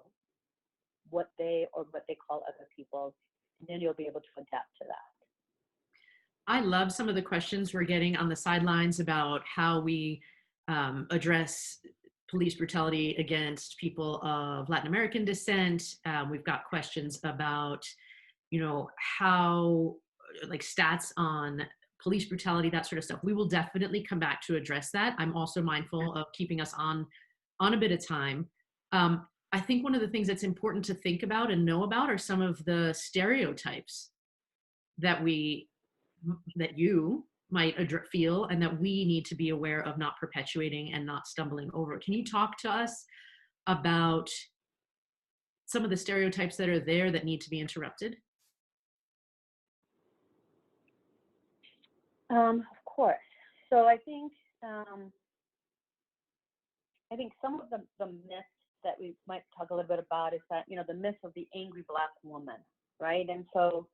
what they call other people, and then you'll be able to adapt to that. I love some of the questions we're getting on the sidelines about how we address police brutality against people of Latin American descent. We've got questions about, how, like, stats on police brutality, that sort of stuff. We will definitely come back to address that. I'm also mindful of keeping us on a bit of time. I think one of the things that's important to think about and know about are some of the stereotypes that you might feel and that we need to be aware of not perpetuating and not stumbling over. Can you talk to us about some of the stereotypes that are there that need to be interrupted? Of course. So I think some of the myths that we might talk a little bit about is that, the myth of the angry Black woman, right? And so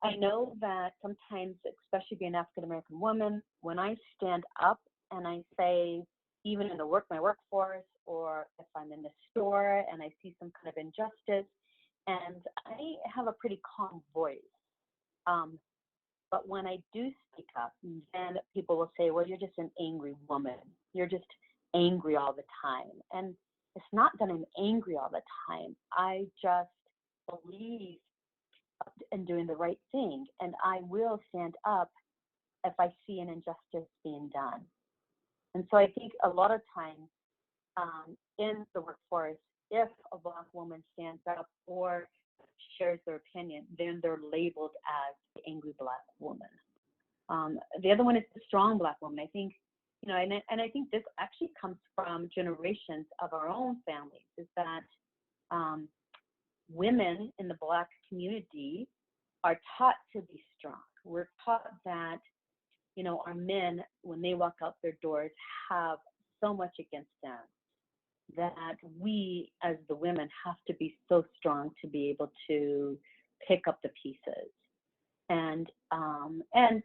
I know that sometimes, especially being an African American woman, when I stand up and I say, even in my workforce, or if I'm in the store and I see some kind of injustice, and I have a pretty calm voice. But when I do speak up, then people will say, well, you're just an angry woman. You're just angry all the time. And it's not that I'm angry all the time. I just believe in doing the right thing. And I will stand up if I see an injustice being done. And so I think a lot of times in the workforce, if a Black woman stands up or shares their opinion, then they're labeled as the angry Black woman. The other one is the strong Black woman. I think, and I think this actually comes from generations of our own families, is that women in the Black community are taught to be strong. We're taught that, our men, when they walk out their doors, have so much against them, that we as the women have to be so strong to be able to pick up the pieces. And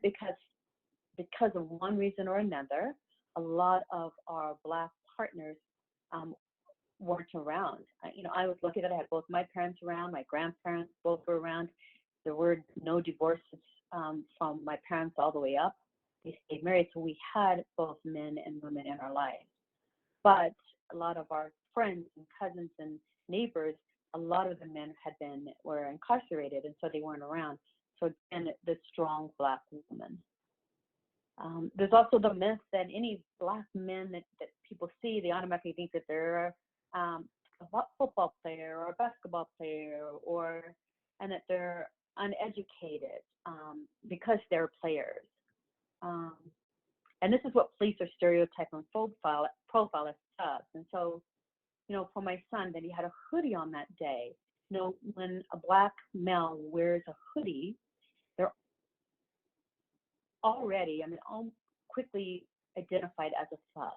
because of one reason or another, a lot of our Black partners weren't around. I was lucky that I had both my parents around, my grandparents both were around. There were no divorces from my parents all the way up. They stayed married, so we had both men and women in our lives. But a lot of our friends and cousins and neighbors, a lot of the men were incarcerated, and so they weren't around. So again, the strong Black woman. There's also the myth that any Black men that people see, they automatically think that they're a football player or a basketball player, and that they're uneducated because they're players. And this is what police are stereotype and profile as us. And so, for my son, that he had a hoodie on that day. When a Black male wears a hoodie, they're already, quickly identified as a thug.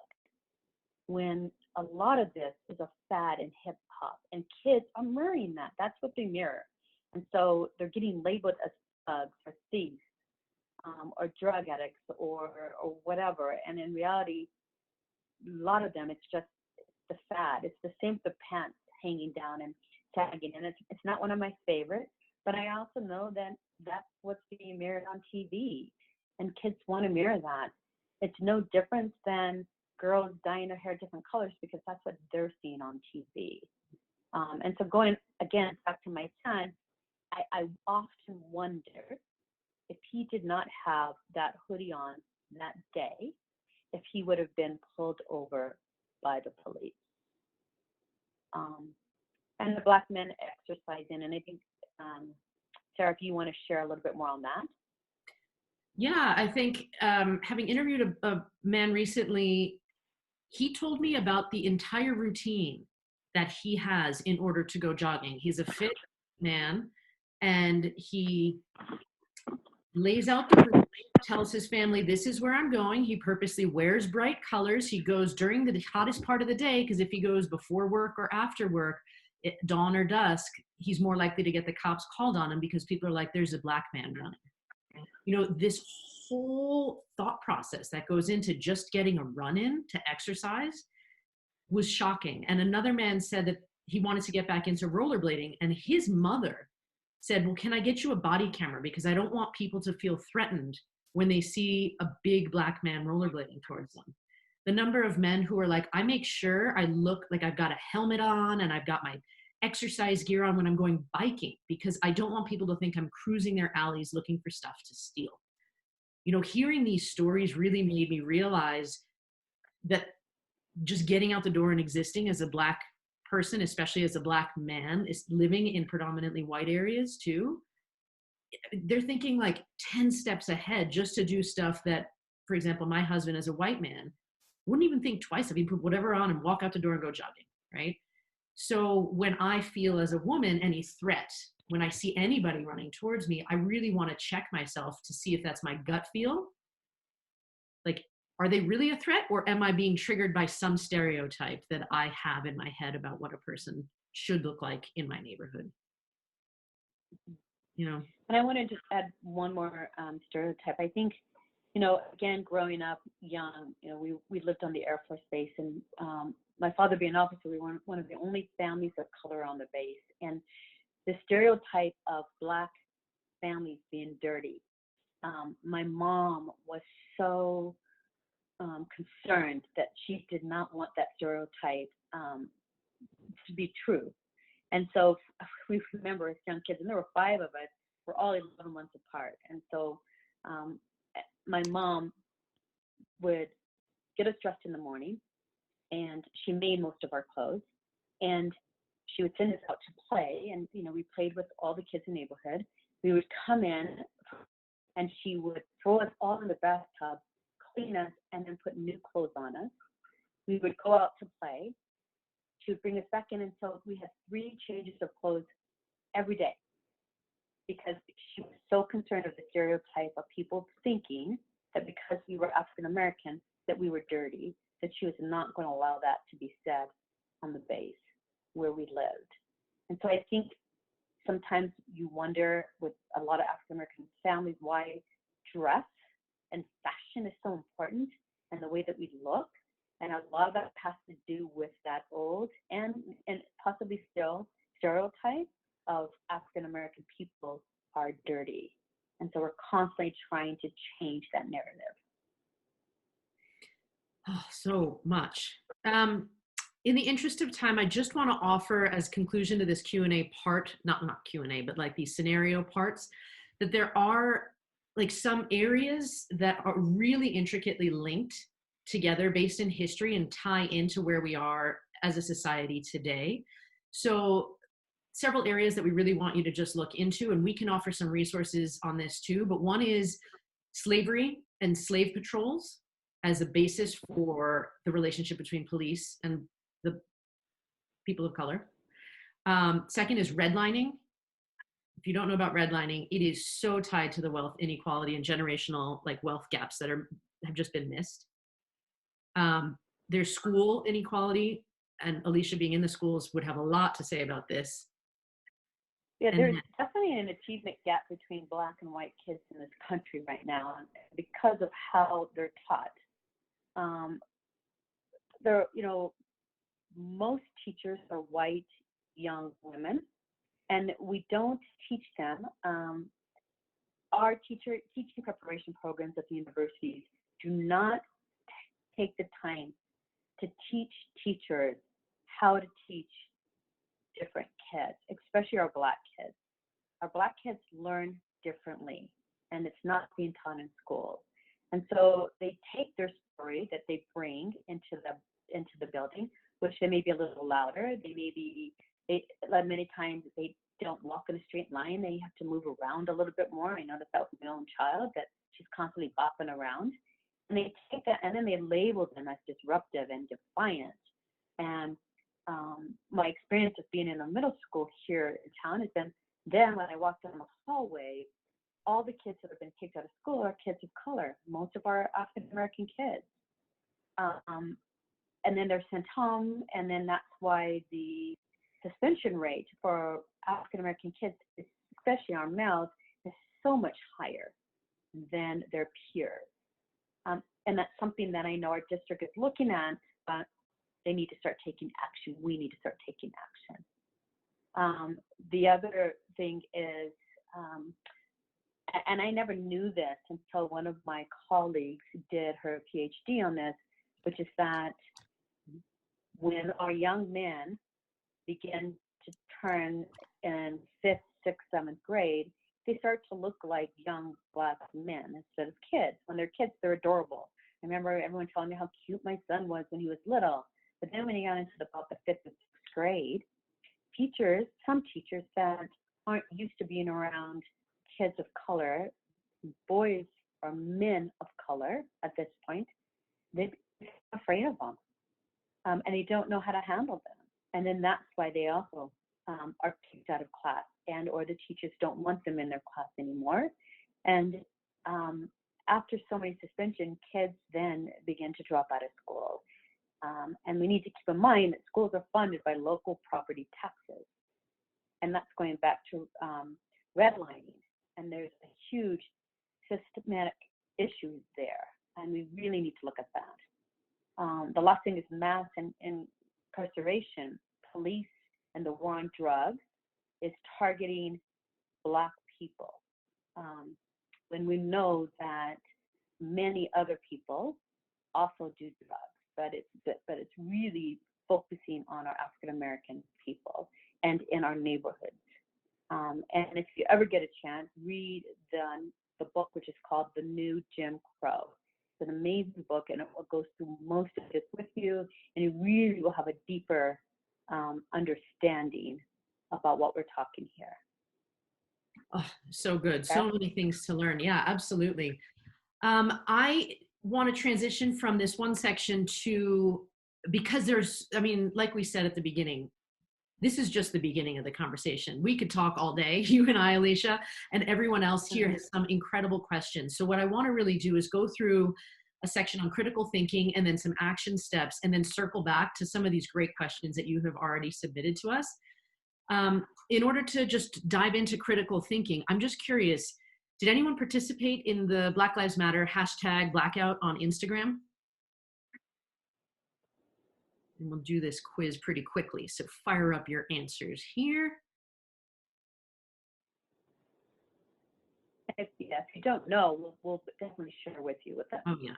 When a lot of this is a fad in hip hop, and kids are mirroring that. That's what they mirror. And so they're getting labeled as thugs or thieves, or drug addicts, or whatever. And in reality, a lot of them, it's just the fad. It's the same with the pants hanging down and sagging. And it's not one of my favorites, but I also know that that's what's being mirrored on TV. And kids want to mirror that. It's no different than girls dyeing their hair different colors because that's what they're seeing on TV. And so going, again, back to my son, I often wonder if he did not have that hoodie on that day, if he would have been pulled over by the police. And the Black men exercising, and I think, Sarah, if you want to share a little bit more on that. Yeah, I think having interviewed a man recently, he told me about the entire routine that he has in order to go jogging. He's a fit man, and he lays out the route, tells his family, this is where I'm going. He purposely wears bright colors. He goes during the hottest part of the day, because if he goes before work or after work, dawn or dusk, he's more likely to get the cops called on him because people are like, there's a Black man running. This whole thought process that goes into just getting a run in to exercise was shocking. And another man said that he wanted to get back into rollerblading, and his mother said, well, can I get you a body camera? Because I don't want people to feel threatened when they see a big black man rollerblading towards them. The number of men who are like, I make sure I look like I've got a helmet on and I've got my exercise gear on when I'm going biking, because I don't want people to think I'm cruising their alleys looking for stuff to steal. You know, hearing these stories really made me realize that just getting out the door and existing as a black person, especially as a black man, is living in predominantly white areas too. They're thinking like 10 steps ahead just to do stuff that, for example, my husband as a white man wouldn't even think twice if he put whatever on and walk out the door and go jogging, right? So when I feel as a woman any threat, when I see anybody running towards me, I really want to check myself to see if that's my gut feel. Like, are they really a threat, or am I being triggered by some stereotype that I have in my head about what a person should look like in my neighborhood? You know? And I want to just add one more stereotype. I think, you know, again, growing up young, you know, we lived on the Air Force Base, and my father being an officer, we were one of the only families of color on the base. And the stereotype of black families being dirty. My mom was so concerned that she did not want that stereotype to be true. And so we remember as young kids, and there were 5 of us, we're all 11 months apart. And so my mom would get us dressed in the morning, and she made most of our clothes, and she would send us out to play. And, you know, we played with all the kids in the neighborhood. We would come in, and she would throw us all in the bathtub, clean us, and then put new clothes on us. We would go out to play. She would bring us back in, and so we had 3 changes of clothes every day, because she was so concerned with the stereotype of people thinking that because we were African American that we were dirty, that she was not going to allow that to be said on the base where we lived. And so I think sometimes you wonder with a lot of African American families why dress and fashion is so important, and the way that we look. And a lot of that has to do with that old and possibly still stereotype of African American people are dirty. And so we're constantly trying to change that narrative. Oh, so much. In the interest of time, I just want to offer as conclusion to this Q&A part, not Q&A, but like these scenario parts, that there are like some areas that are really intricately linked together based in history and tie into where we are as a society today. So several areas that we really want you to just look into, and we can offer some resources on this too. But one is slavery and slave patrols as a basis for the relationship between police and the people of color. Second is redlining. If you don't know about redlining, it is so tied to the wealth inequality and generational like wealth gaps that have just been missed. There's school inequality, and Alicia being in the schools would have a lot to say about this. Yeah, there's definitely an achievement gap between Black and white kids in this country right now because of how they're taught. Most teachers are white young women, and we don't teach them. Our teaching preparation programs at the universities do not take the time to teach teachers how to teach different kids, especially our Black kids. Our Black kids learn differently, and it's not being taught in school. And so they take their story that they bring into the building, which they may be a little louder. Many times they don't walk in a straight line. They have to move around a little bit more. I noticed that with my own child, that she's constantly bopping around. And they take that and then they label them as disruptive and defiant. And my experience of being in a middle school here in town has been, then when I walk down the hallway, all the kids that have been kicked out of school are kids of color, most of our African American kids. And then they're sent home, and then that's why the suspension rate for African American kids, especially our males, is so much higher than their peers. And that's something that I know our district is looking at, but they need to start taking action. We need to start taking action. The thing is, and I never knew this until one of my colleagues did her PhD on this, which is that when our young men begin to turn in 5th, 6th, 7th grade, they start to look like young Black men instead of kids. When they're kids, they're adorable. I remember everyone telling me how cute my son was when he was little. But then when he got into about the 5th and 6th grade, some teachers that aren't used to being around kids of color, boys or men of color at this point, they're afraid of them. And they don't know how to handle them. And then that's why they also are kicked out of class, and or the teachers don't want them in their class anymore. And after so many suspensions, kids then begin to drop out of school. And we need to keep in mind that schools are funded by local property taxes. And that's going back to redlining. And there's a huge systematic issue there. And we really need to look at that. The last thing is mass incarceration. Police and the war on drugs is targeting Black people. When we know that many other people also do drugs, but it's really focusing on our African American people and in our neighborhoods. And if you ever get a chance, read the book, which is called The New Jim Crow. It's an amazing book, and it goes through most of this with you, and you really will have a deeper understanding about what we're talking here. Oh, so good. So many things to learn. Yeah, absolutely. I want to transition from this one section to, because there's, I mean, like we said at the beginning, this is just the beginning of the conversation. We could talk all day, you and I, Alicia, and everyone else here has some incredible questions. So what I want to really do is go through a section on critical thinking and then some action steps, and then circle back to some of these great questions that you have already submitted to us. In order to just dive into critical thinking, I'm just curious, did anyone participate in the Black Lives Matter #blackout on Instagram? And we'll do this quiz pretty quickly, so fire up your answers here. If you don't know, we'll definitely share with you with that. Oh yeah,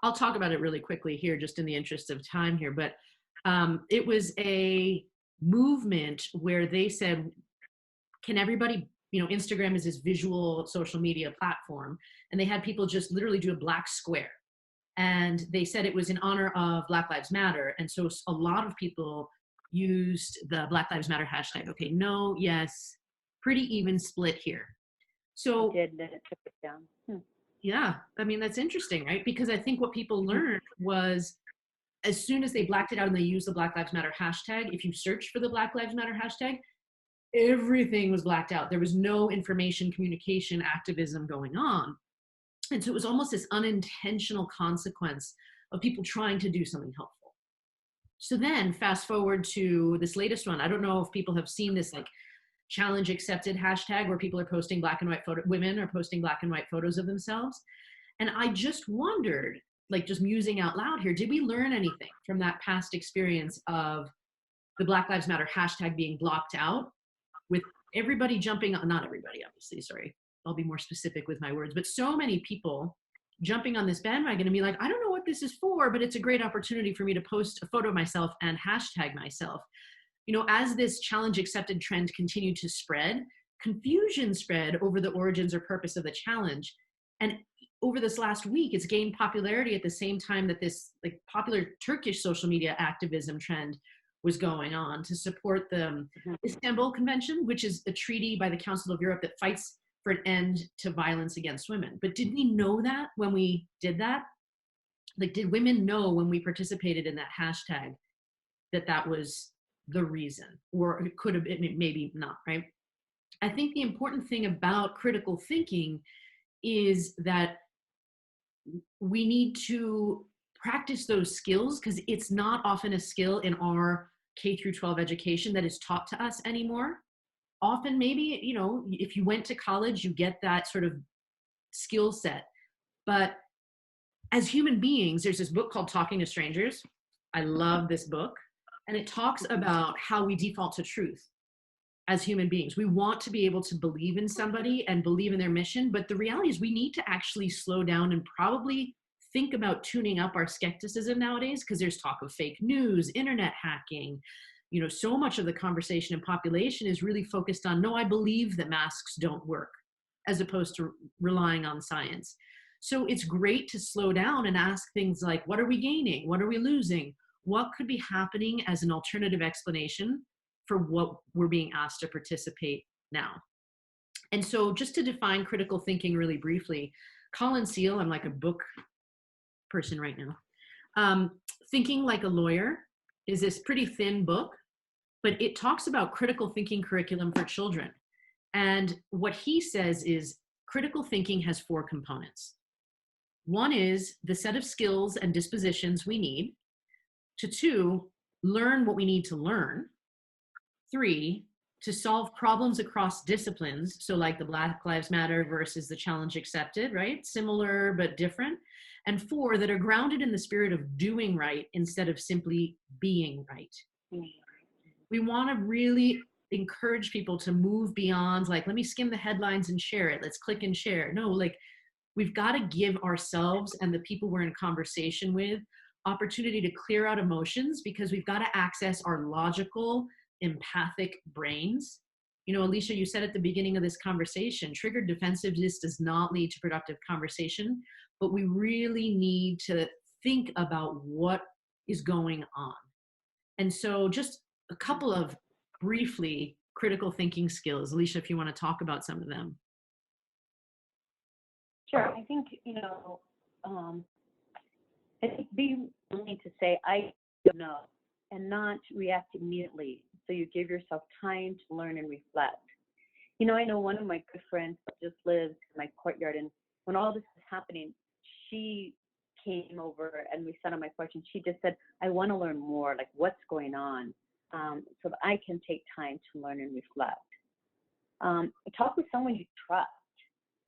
I'll talk about it really quickly here, just in the interest of time here. But it was a movement where they said, can everybody, Instagram is this visual social media platform, and they had people just literally do a black square. And they said it was in honor of Black Lives Matter. And so a lot of people used the Black Lives Matter hashtag. Okay, no, yes, pretty even split here. So I did, and then it took it down. Yeah, I mean, that's interesting, right? Because I think what people learned was, as soon as they blacked it out and they used the Black Lives Matter hashtag, if you search for the Black Lives Matter hashtag, everything was blacked out. There was no information, communication, activism going on. And so it was almost this unintentional consequence of people trying to do something helpful. So then fast forward to this latest one. I don't know if people have seen this like challenge accepted hashtag where people are posting black and white women are posting black and white photos of themselves. And I just wondered, like just musing out loud here, did we learn anything from that past experience of the Black Lives Matter hashtag being blocked out, with everybody jumping on, not everybody, obviously, sorry, I'll be more specific with my words, but so many people jumping on this bandwagon and be like, I don't know what this is for, but it's a great opportunity for me to post a photo of myself and hashtag myself. As this challenge accepted trend continued to spread, confusion spread over the origins or purpose of the challenge. And over this last week, it's gained popularity at the same time that this like popular Turkish social media activism trend was going on to support the Istanbul Convention, which is a treaty by the Council of Europe that fights for an end to violence against women. But did we know that when we did that? Like, did women know when we participated in that hashtag that that was the reason? Or it could have been, maybe not, right? I think the important thing about critical thinking is that we need to practice those skills, because it's not often a skill in our K through 12 education that is taught to us anymore. Often maybe, if you went to college, you get that sort of skill set. But as human beings, there's this book called Talking to Strangers. I love this book. And it talks about how we default to truth. as human beings. We want to be able to believe in somebody and believe in their mission, but the reality is we need to actually slow down and probably think about tuning up our skepticism nowadays, because there's talk of fake news, internet hacking. You know, so much of the conversation and population is really focused on, no, I believe that masks don't work, as opposed to relying on science. So it's great to slow down and ask things like, what are we gaining? What are we losing? What could be happening as an alternative explanation for what we're being asked to participate now? And so just to define critical thinking really briefly, Colin Seal, I'm like a book person right now. Thinking Like a Lawyer is this pretty thin book, but it talks about critical thinking curriculum for children. And what he says is critical thinking has 4 components. One is the set of skills and dispositions we need. To 2, learn what we need to learn. 3, to solve problems across disciplines. So like the Black Lives Matter versus the challenge accepted, right? Similar but different. And 4, that are grounded in the spirit of doing right instead of simply being right. We want to really encourage people to move beyond like, let me skim the headlines and share it. Let's click and share. No, like we've got to give ourselves and the people we're in conversation with opportunity to clear out emotions, because we've got to access our logical, empathic brains. You know, Alicia, you said at the beginning of this conversation, triggered defensiveness does not lead to productive conversation, but we really need to think about what is going on. And so just a couple of briefly critical thinking skills. Alicia, if you want to talk about some of them. Sure. I think, I think being willing to say, I don't know, and not react immediately. So you give yourself time to learn and reflect. You know, I know one of my good friends just lives in my courtyard, and when all this was happening, she came over and we sat on my porch, and she just said, I want to learn more, like what's going on, so that I can take time to learn and reflect. Talk with someone you trust,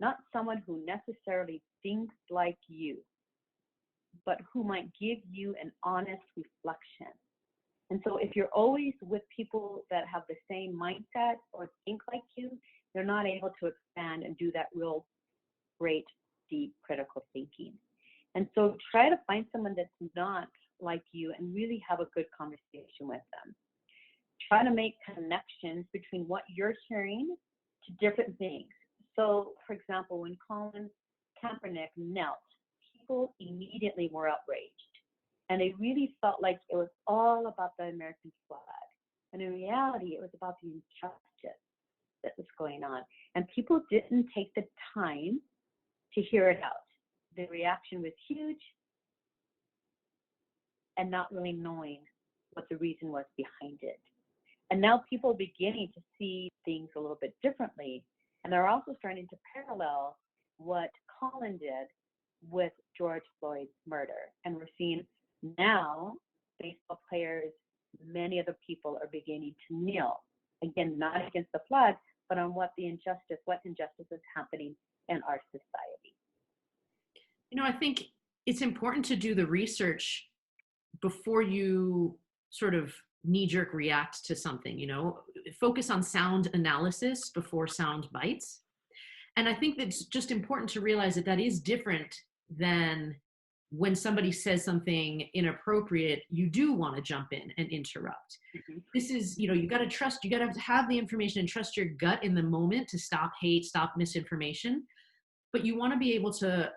not someone who necessarily thinks like you, but who might give you an honest reflection. And so if you're always with people that have the same mindset or think like you, you're not able to expand and do that real great, deep, critical thinking. And so try to find someone that's not like you and really have a good conversation with them. Try to make connections between what you're hearing to different things. So, for example, when Colin Kaepernick knelt, people immediately were outraged. And they really felt like it was all about the American flag. And in reality, it was about the injustice that was going on. And people didn't take the time to hear it out. The reaction was huge, and not really knowing what the reason was behind it. And now people are beginning to see things a little bit differently. And they're also starting to parallel what Colin did with George Floyd's murder. And we're seeing now baseball players, many other people are beginning to kneel. Again, not against the flag, but on what injustice is happening in our society. You know, I think it's important to do the research before you sort of knee-jerk react to something, you know, focus on sound analysis before sound bites. And I think that's just important to realize that that is different than when somebody says something inappropriate, you do want to jump in and interrupt. Mm-hmm. This is, you know, you got to trust, you got to have the information and trust your gut in the moment to stop hate, stop misinformation. But you want to be able to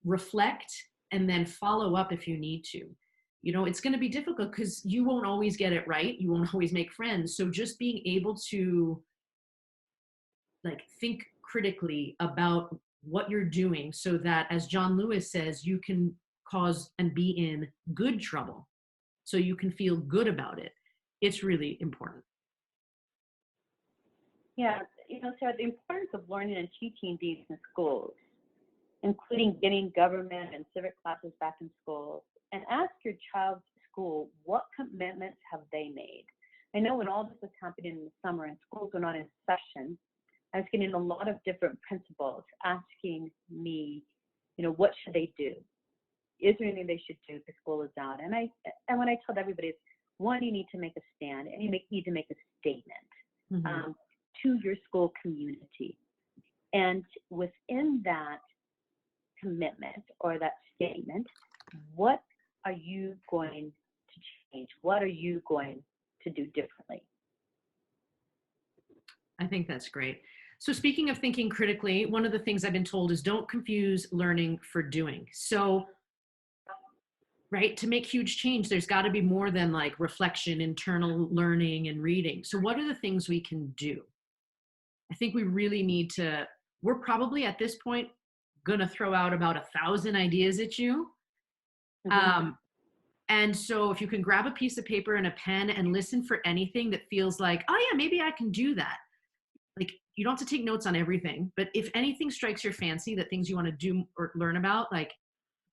reflect and then follow up if you need to. You know, it's going to be difficult because you won't always get it right. You won't always make friends. So just being able to like think critically about what you're doing so that, as John Lewis says, you can cause and be in good trouble so you can feel good about it. It's really important. Yeah, you know, Sarah, the importance of learning and teaching these in schools, including getting government and civic classes back in schools, and ask your child's school, what commitments have they made? I know when all this was happening in the summer and schools were not in session, I was getting a lot of different principals asking me, you know, what should they do? Is there anything they should do if the school is out? And when I told everybody, one, you need to make a stand, and you need to make a statement. Mm-hmm. to your school community. And within that commitment or that statement, what are you going to change? What are you going to do differently? I think that's great. So speaking of thinking critically, one of the things I've been told is don't confuse learning for doing. So, right, to make huge change, there's got to be more than like reflection, internal learning, and reading. So what are the things we can do? I think we really need to, we're probably at this point going to throw out about 1,000 ideas at you. Mm-hmm. And so if you can grab a piece of paper and a pen and listen for anything that feels like, oh yeah, maybe I can do that. Like, you don't have to take notes on everything, but if anything strikes your fancy, that things you want to do or learn about, like,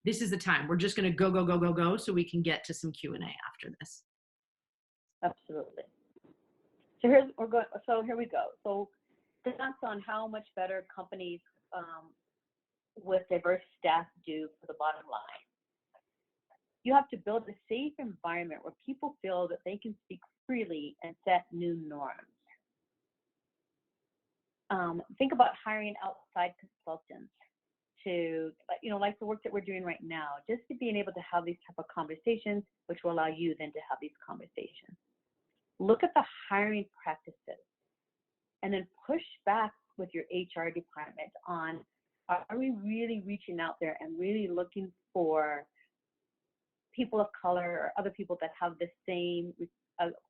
this is the time. We're just going to go so we can get to some Q&A after this. Absolutely. So here we go. So that's on how much better companies with diverse staff do for the bottom line. You have to build a safe environment where people feel that they can speak freely and set new norms. Think about hiring outside consultants to, like the work that we're doing right now, just to being able to have these type of conversations, which will allow you then to have these conversations. Look at the hiring practices and then push back with your HR department on, are we really reaching out there and really looking for people of color or other people that have the same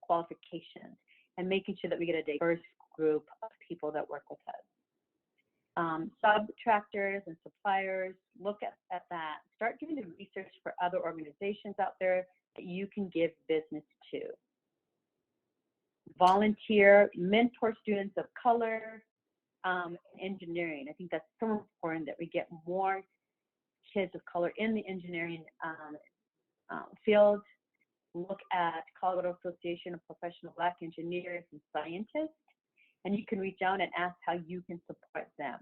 qualifications, and making sure that we get a diverse group of people that work with us. Subcontractors and suppliers, look at that. Start doing the research for other organizations out there that you can give business to. Volunteer, mentor students of color, engineering. I think that's so important that we get more kids of color in the engineering field. Look at Colorado Association of Professional Black Engineers and Scientists, and you can reach out and ask how you can support them.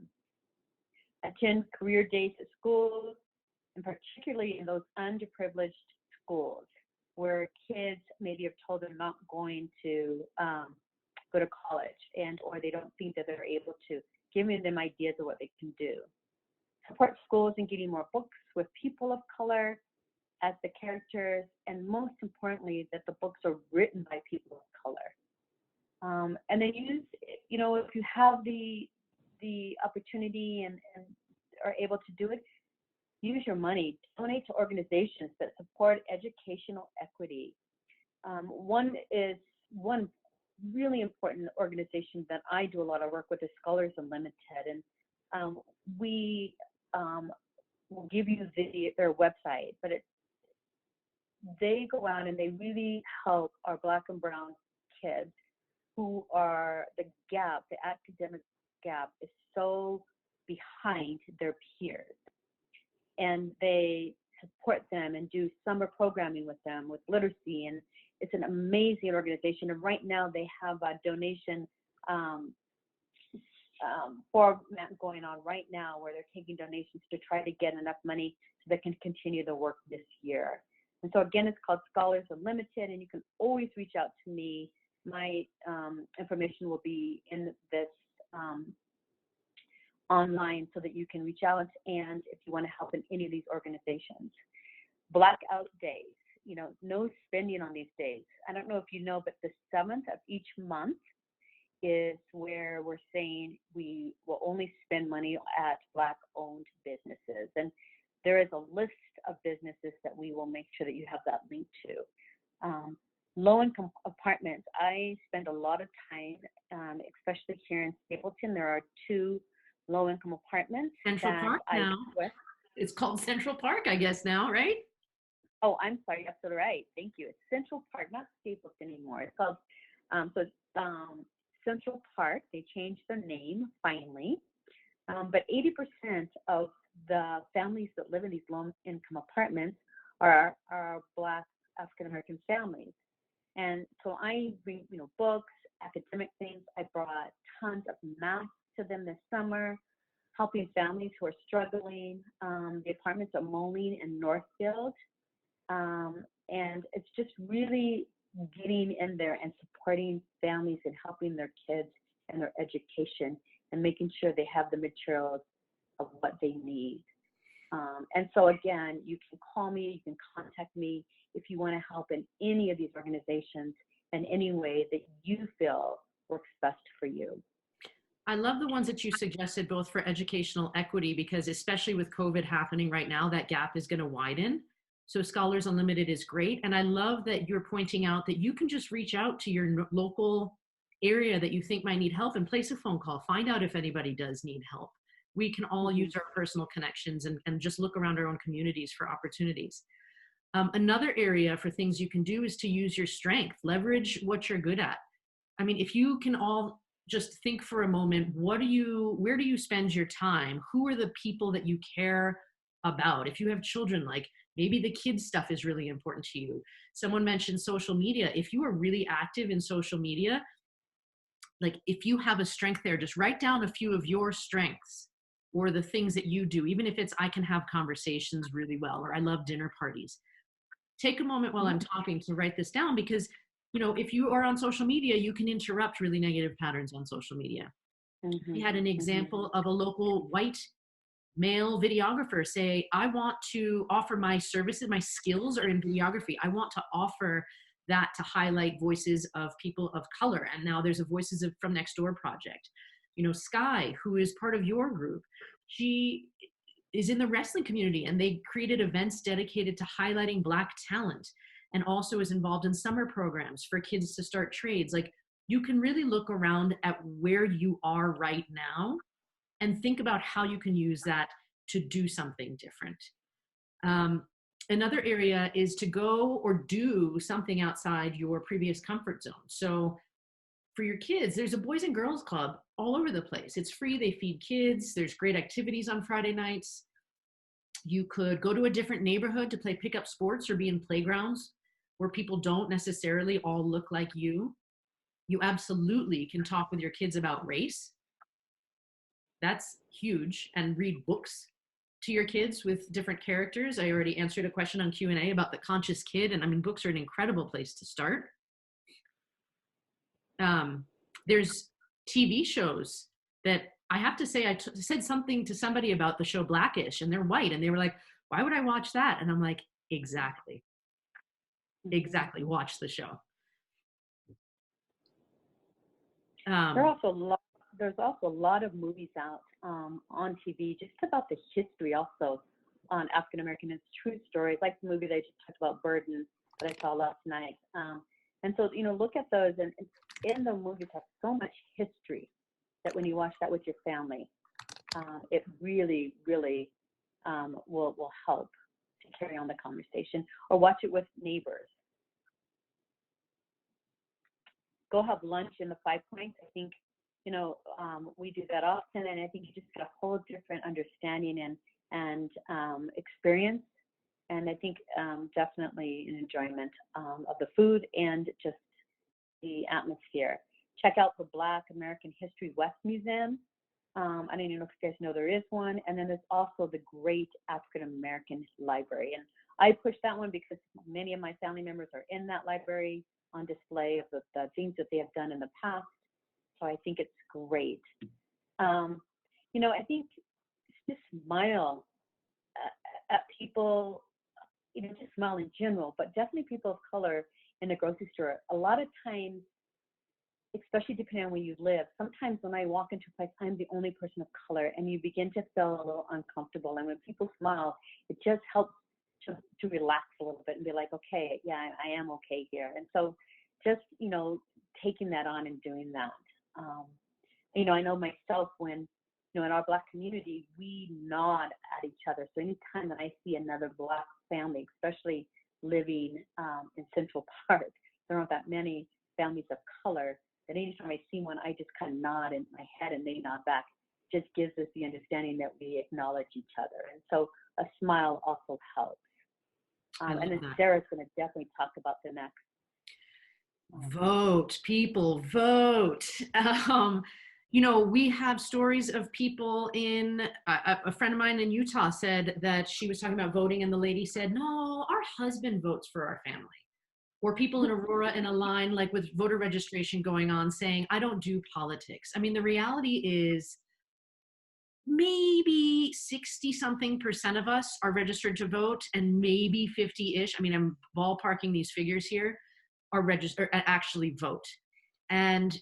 Attend career days at schools, and particularly in those underprivileged schools where kids maybe are told they're not going to go to college, and or they don't think that they're able to, giving them ideas of what they can do. Support schools in getting more books with people of color as the characters, and most importantly, that the books are written by people of color. And then use, if you have the opportunity and are able to do it, use your money. Donate to organizations that support educational equity. One really important organization that I do a lot of work with is Scholars Unlimited, and we will give you their website, but they go out and they really help our Black and brown kids who are the academic gap is so behind their peers. And they support them and do summer programming with them with literacy. And it's an amazing organization. And right now they have a donation format going on right now where they're taking donations to try to get enough money so they can continue the work this year. And so again, it's called Scholars Unlimited, and you can always reach out to me. My information will be in this online so that you can reach out, and if you want to help in any of these organizations. Blackout days, no spending on these days. I don't know if you know, but the 7th of each month is where we're saying we will only spend money at Black-owned businesses. And there is a list of businesses that we will make sure that you have that link to. Low-income apartments. I spend a lot of time, especially here in Stapleton. There are 2 low-income apartments. Central Park now. It's called Central Park, I guess now, right? Oh, I'm sorry. You're absolutely right. Thank you. It's Central Park, not Stapleton anymore. It's called Central Park. They changed their name finally. But 80% of the families that live in these low-income apartments are Black African-American families. And so I bring, books, academic things. I brought tons of masks to them this summer, helping families who are struggling. The apartments are Moline and Northfield. And it's just really getting in there and supporting families and helping their kids and their education, and making sure they have the materials of what they need. And so again, you can call me, you can contact me if you want to help in any of these organizations in any way that you feel works best for you. I love the ones that you suggested, both for educational equity, because especially with COVID happening right now, that gap is going to widen. So Scholars Unlimited is great. And I love that you're pointing out that you can just reach out to your local area that you think might need help and place a phone call, find out if anybody does need help. We can all use our personal connections and just look around our own communities for opportunities. Another area for things you can do is to use your strength, leverage what you're good at. I mean, if you can all just think for a moment, where do you spend your time? Who are the people that you care about? If you have children, like maybe the kids stuff is really important to you. Someone mentioned social media. If you are really active in social media, like if you have a strength there, just write down a few of your strengths or the things that you do, even if it's I can have conversations really well, or I love dinner parties. Take a moment while I'm talking to write this down, because if you are on social media, you can interrupt really negative patterns on social media. We had an example of a local white male videographer say, I want to offer my services, my skills are in videography. I want to offer that to highlight voices of people of color. And now there's a Voices from Next Door project. Sky, who is part of your group, she is in the wrestling community, and they created events dedicated to highlighting Black talent, and also is involved in summer programs for kids to start trades. Like, you can really look around at where you are right now and think about how you can use that to do something different. Another area is to go or do something outside your previous comfort zone. So for your kids, there's a Boys and Girls Club all over the place. It's free, they feed kids, there's great activities on Friday nights. You could go to a different neighborhood to play pickup sports or be in playgrounds where people don't necessarily all look like you. You absolutely can talk with your kids about race. That's huge. And read books to your kids with different characters. I already answered a question on Q&A about the conscious kid. And I mean, books are an incredible place to start. There's TV shows that I have to say, I said something to somebody about the show Blackish, and they're white. And they were like, why would I watch that? And I'm like, exactly. Watch the show. There's also a lot of movies out on TV just about the history also on African American. It's true stories, like the movie they just talked about, Burden, that I saw last night. And so, look at those, and in the movies have so much history that when you watch that with your family, it really, really will help to carry on the conversation. Or watch it with neighbors. Go have lunch in the 5 Points. I think, we do that often, and I think you just get a whole different understanding and experience. And I think definitely an enjoyment of the food and just the atmosphere. Check out the Black American History West Museum. I don't even know if you guys know there is one. And then there's also the Great African American Library. And I push that one because many of my family members are in that library on display of the things that they have done in the past. So I think it's great. I think just smile at people, just smile in general, but definitely people of color in the grocery store. A lot of times, especially depending on where you live, sometimes when I walk into a place, I'm the only person of color, and you begin to feel a little uncomfortable. And when people smile, it just helps to relax a little bit and be like, okay, yeah, I am okay here. And so just, taking that on and doing that. I know myself when, in our Black community, we nod at each other. So anytime that I see another Black family, especially living in Central Park, there aren't that many families of color, that anytime I see one, I just kind of nod in my head and they nod back. Just gives us the understanding that we acknowledge each other. And so a smile also helps. And then Sarah's going to definitely talk about the next. Vote, people, vote. We have stories of people a friend of mine in Utah said that she was talking about voting, and the lady said, no, our husband votes for our family. or people in Aurora in a line, like with voter registration going on, saying, I don't do politics. I mean, the reality is maybe 60 something percent of us are registered to vote, and maybe 50-ish, I mean, I'm ballparking these figures here, are registered, actually vote. And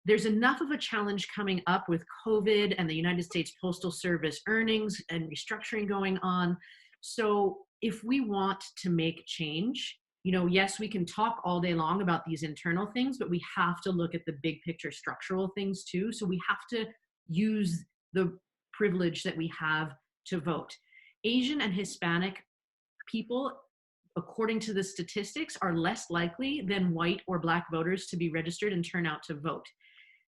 there's enough of a challenge coming up with COVID and the United States Postal Service earnings and restructuring going on. So if we want to make change, you know, yes, we can talk all day long about these internal things, but we have to look at the big picture structural things too. So we have to use the privilege that we have to vote. Asian and Hispanic people, according to the statistics, are less likely than white or Black voters to be registered and turn out to vote.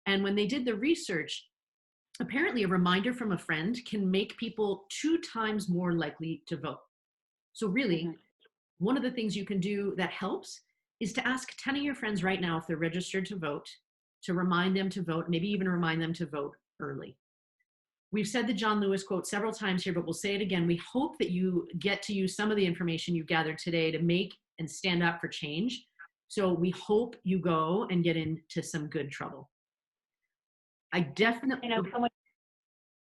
And when they did the research, apparently a reminder from a friend can make people 2 times more likely to vote. So really, one of the things you can do that helps is to ask 10 of your friends right now if they're registered to vote, to remind them to vote, maybe even remind them to vote early. We've said the John Lewis quote several times here, but we'll say it again. We hope that you get to use some of the information you gathered today to make and stand up for change. So we hope you go and get into some good trouble. I definitely... You know, someone,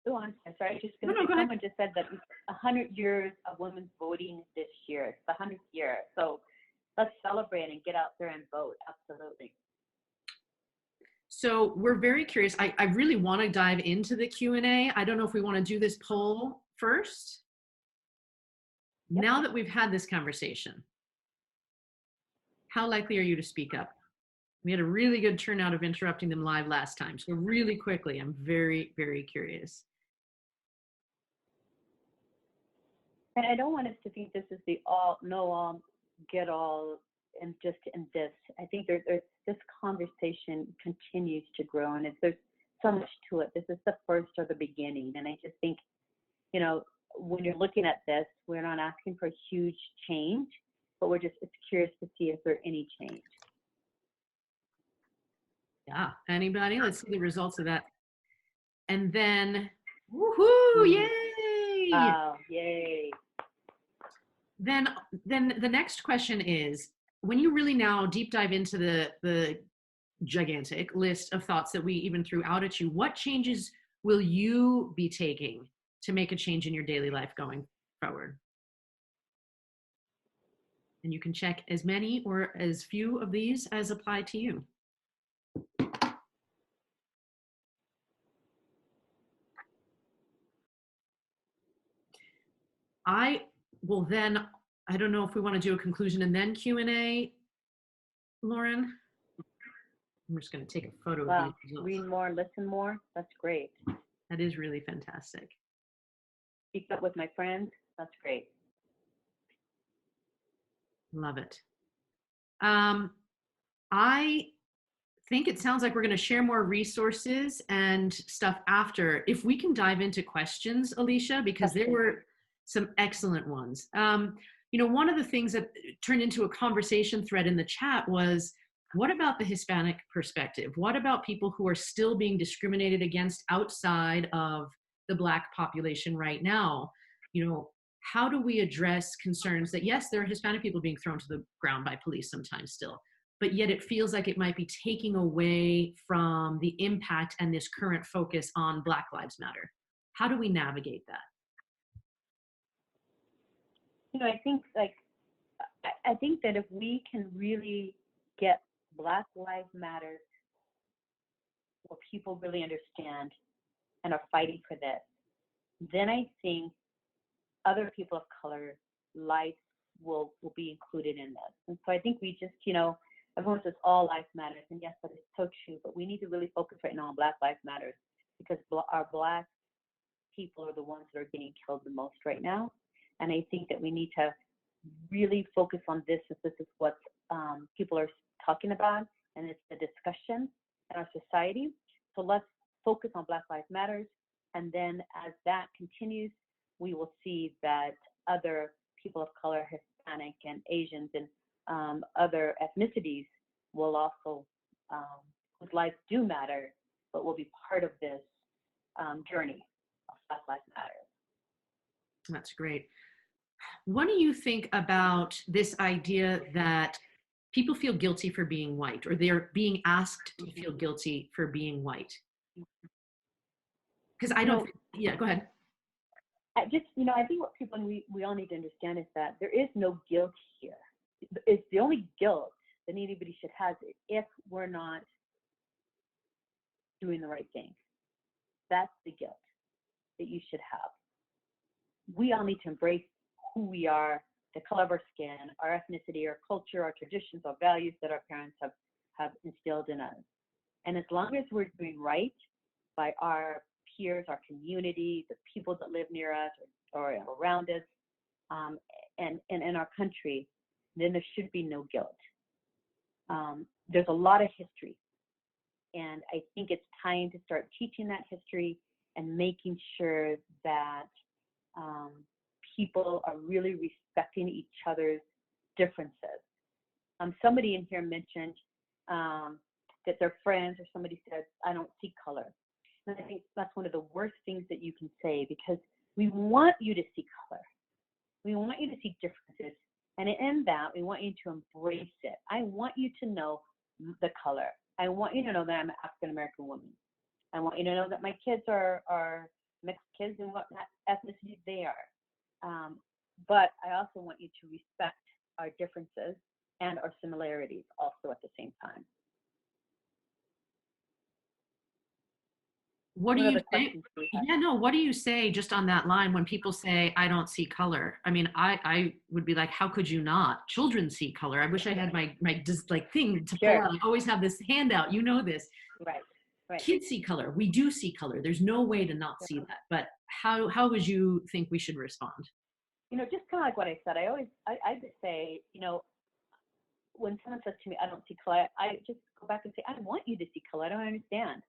go on, I'm sorry, just no, go someone ahead. just said that 100 years of women's voting this year. It's the 100th year. So let's celebrate and get out there and vote. Absolutely. So we're very curious. I really want to dive into the Q&A. I don't know if we want to do this poll first. Yep. Now that we've had this conversation, how likely are you to speak up? We had a really good turnout of interrupting them live last time. So really quickly, I'm very, very curious. And I don't want us to think this is the all, know all, get all, and just in this. I think there's this conversation continues to grow, and there's so much to it. This is the first or the beginning. And I just think, you know, when you're looking at this, we're not asking for a huge change, but it's curious to see if there's any change. Yeah, anybody? Let's see the results of that. And then, woohoo, yay! Oh, yay. Then the next question is, when you really now deep dive into the gigantic list of thoughts that we even threw out at you, what changes will you be taking to make a change in your daily life going forward? And you can check as many or as few of these as apply to you. I will then, I don't know if we want to do a conclusion and then Q&A, Lauren. I'm just going to take a photo Wow. of these results. Read more, listen more. That's great. That is really fantastic. Speak up with my friends. That's great. Love it. I think it sounds like we're going to share more resources and stuff after. If we can dive into questions, Alicia, because there were some excellent ones. You know, one of the things that turned into a conversation thread in the chat was, what about the Hispanic perspective? What about people who are still being discriminated against outside of the Black population right now? You know, how do we address concerns that, yes, there are Hispanic people being thrown to the ground by police sometimes still, but yet it feels like it might be taking away from the impact and this current focus on Black Lives Matter. How do we navigate that? You know, I think that if we can really get Black Lives Matter, where people really understand and are fighting for this, then I think other people of color life will be included in this. And so I think we just, you know, everyone says all life matters, and yes, that is so true, but we need to really focus right now on Black Lives Matters, because our Black people are the ones that are getting killed the most right now. And I think that we need to really focus on this, if this is what people are talking about, and it's the discussion in our society. So let's focus on Black Lives Matters, and then as that continues, we will see that other people of color, Hispanic and Asians and other ethnicities will also, whose lives do matter, but will be part of this journey of Black Lives Matter. That's great. What do you think about this idea that people feel guilty for being white, or they're being asked to feel guilty for being white. Because I don't, yeah, go ahead. I just, I think what people, and we all need to understand is that there is no guilt here. It's the only guilt that anybody should have if we're not doing the right thing. That's the guilt that you should have. We all need to embrace who we are, the color of our skin, our ethnicity, our culture, our traditions, our values that our parents have instilled in us. And as long as we're doing right by our peers, our community, the people that live near us or around us, and in our country, then there should be no guilt. There's a lot of history, and I think it's time to start teaching that history and making sure that people are really respecting each other's differences. Somebody in here mentioned that their friends or somebody said, I don't see color. And I think that's one of the worst things that you can say, because we want you to see color. We want you to see differences. And in that, we want you to embrace it. I want you to know the color. I want you to know that I'm an African-American woman. I want you to know that my kids are mixed kids and what ethnicity they are. But I also want you to respect our differences and our similarities also at the same time. What do you say? Yeah, no, what do you say just on that line when people say, I don't see color? I mean, I would be like, how could you not? Children see color. I wish I had my just like thing to pull out. I always have this handout, you know this. Right. Kids see color. We do see color. There's no way to not see that. But how would you think we should respond? Just kind of like what I said, I just say, when someone says to me, I don't see color, I just go back and say, I want you to see color. I don't understand.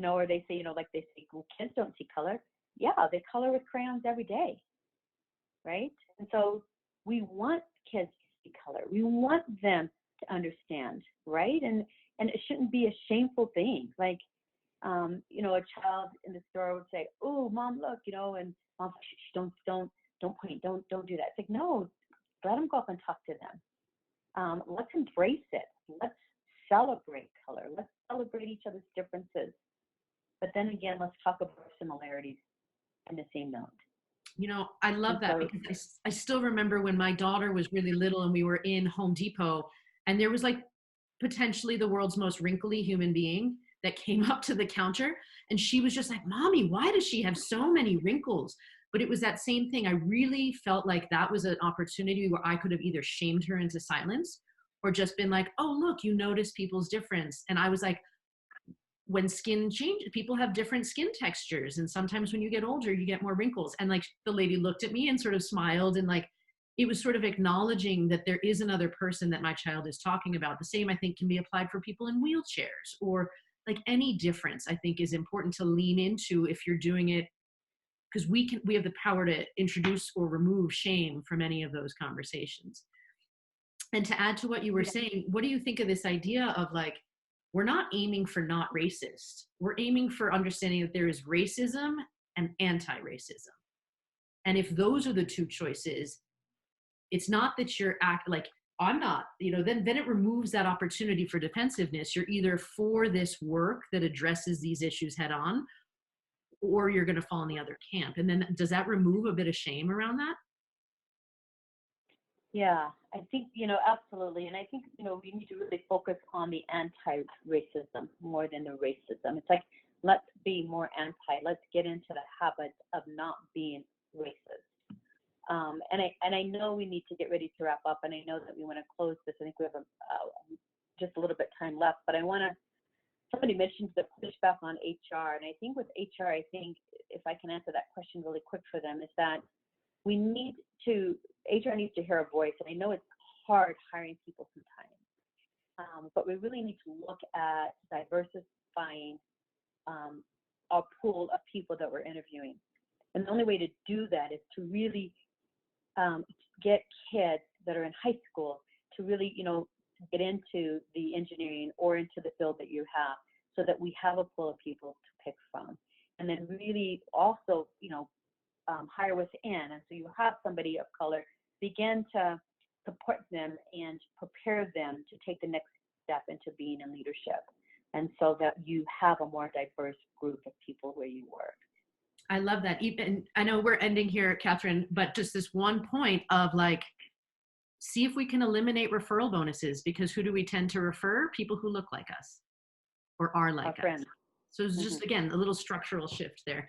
Or they say, like they say, well, kids don't see color. Yeah, they color with crayons every day, right? And so we want kids to see color. We want them to understand, right? And it shouldn't be a shameful thing. Like, a child in the store would say, "Oh, mom, look," and mom, don't point, don't do that. It's like, no, let them go up and talk to them. Let's embrace it. Let's celebrate color. Let's celebrate each other's differences. But then again, let's talk about similarities in the same note. I love that, because I still remember when my daughter was really little and we were in Home Depot, and there was like potentially the world's most wrinkly human being that came up to the counter, and she was just like, Mommy, why does she have so many wrinkles? But it was that same thing. I really felt like that was an opportunity where I could have either shamed her into silence or just been like, oh, look, you notice people's difference. And I was like, when skin changes, people have different skin textures. And sometimes when you get older, you get more wrinkles. And like the lady looked at me and sort of smiled, and like, it was sort of acknowledging that there is another person that my child is talking about. The same, I think, can be applied for people in wheelchairs, or like any difference, I think, is important to lean into if you're doing it, because we have the power to introduce or remove shame from any of those conversations. And to add to what you were saying, what do you think of this idea of like, we're not aiming for not racist. We're aiming for understanding that there is racism and anti-racism. And if those are the two choices, it's not that you're like, I'm not, then it removes that opportunity for defensiveness. You're either for this work that addresses these issues head on, or you're going to fall in the other camp. And then does that remove a bit of shame around that? Yeah, I think, absolutely. And I think, we need to really focus on the anti-racism more than the racism. It's like, let's be more let's get into the habit of not being racist. And I know we need to get ready to wrap up, and I know that we want to close this. I think we have just a little bit time left, but somebody mentioned the pushback on HR, and I think with HR, if I can answer that question really quick for them, is that HR needs to hear a voice. And I know it's hard hiring people sometimes, but we really need to look at diversifying our pool of people that we're interviewing. And the only way to do that is to really get kids that are in high school to really, get into the engineering or into the field that you have, so that we have a pool of people to pick from. And then really also, hire within. And so you have somebody of color begin to support them and prepare them to take the next step into being in leadership. And so that you have a more diverse group of people where you work. I love that. Even, I know we're ending here, Catherine, but just this one point of like, see if we can eliminate referral bonuses, because who do we tend to refer? People who look like us or are like us. Friends. So it's just, again, a little structural shift there.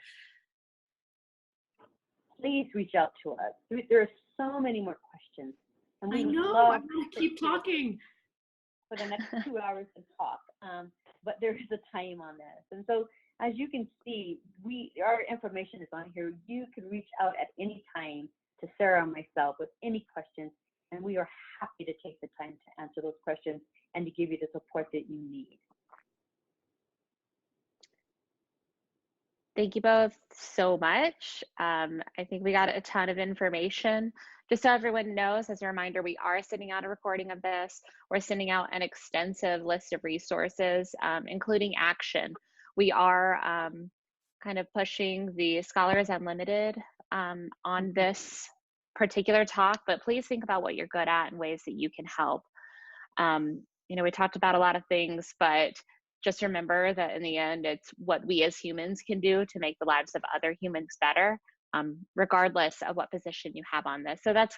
Please reach out to us. There are so many more questions. And I know, love I'm going to keep talking. For the next 2 hours to talk. But there is a time on this. And so as you can see, our information is on here. You can reach out at any time to Sara or myself with any questions, and we are happy to take the time to answer those questions and to give you the support that you need. Thank you both so much. I think we got a ton of information. Just so everyone knows, as a reminder, we are sending out a recording of this. We're sending out an extensive list of resources, including action. We are kind of pushing the Scholars Unlimited on this particular talk, but please think about what you're good at and ways that you can help. You know, we talked about a lot of things, but just remember that in the end, it's what we as humans can do to make the lives of other humans better, regardless of what position you have on this. So that's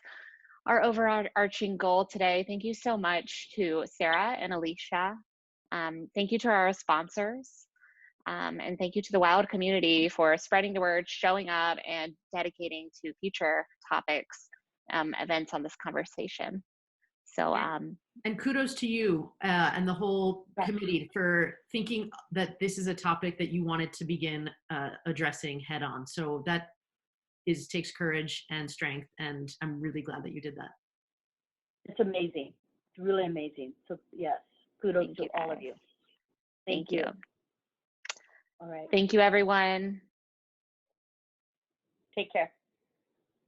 our overarching goal today. Thank you so much to Sara and Alicia. Thank you to our sponsors. And thank you to the WILD community for spreading the word, showing up, and dedicating to future topics, events on this conversation. So, and kudos to you and the whole committee for thinking that this is a topic that you wanted to begin addressing head on. So that takes courage and strength, and I'm really glad that you did that. It's amazing. It's really amazing. So yes, kudos to all of you. Thank you. All right. Thank you, everyone. Take care.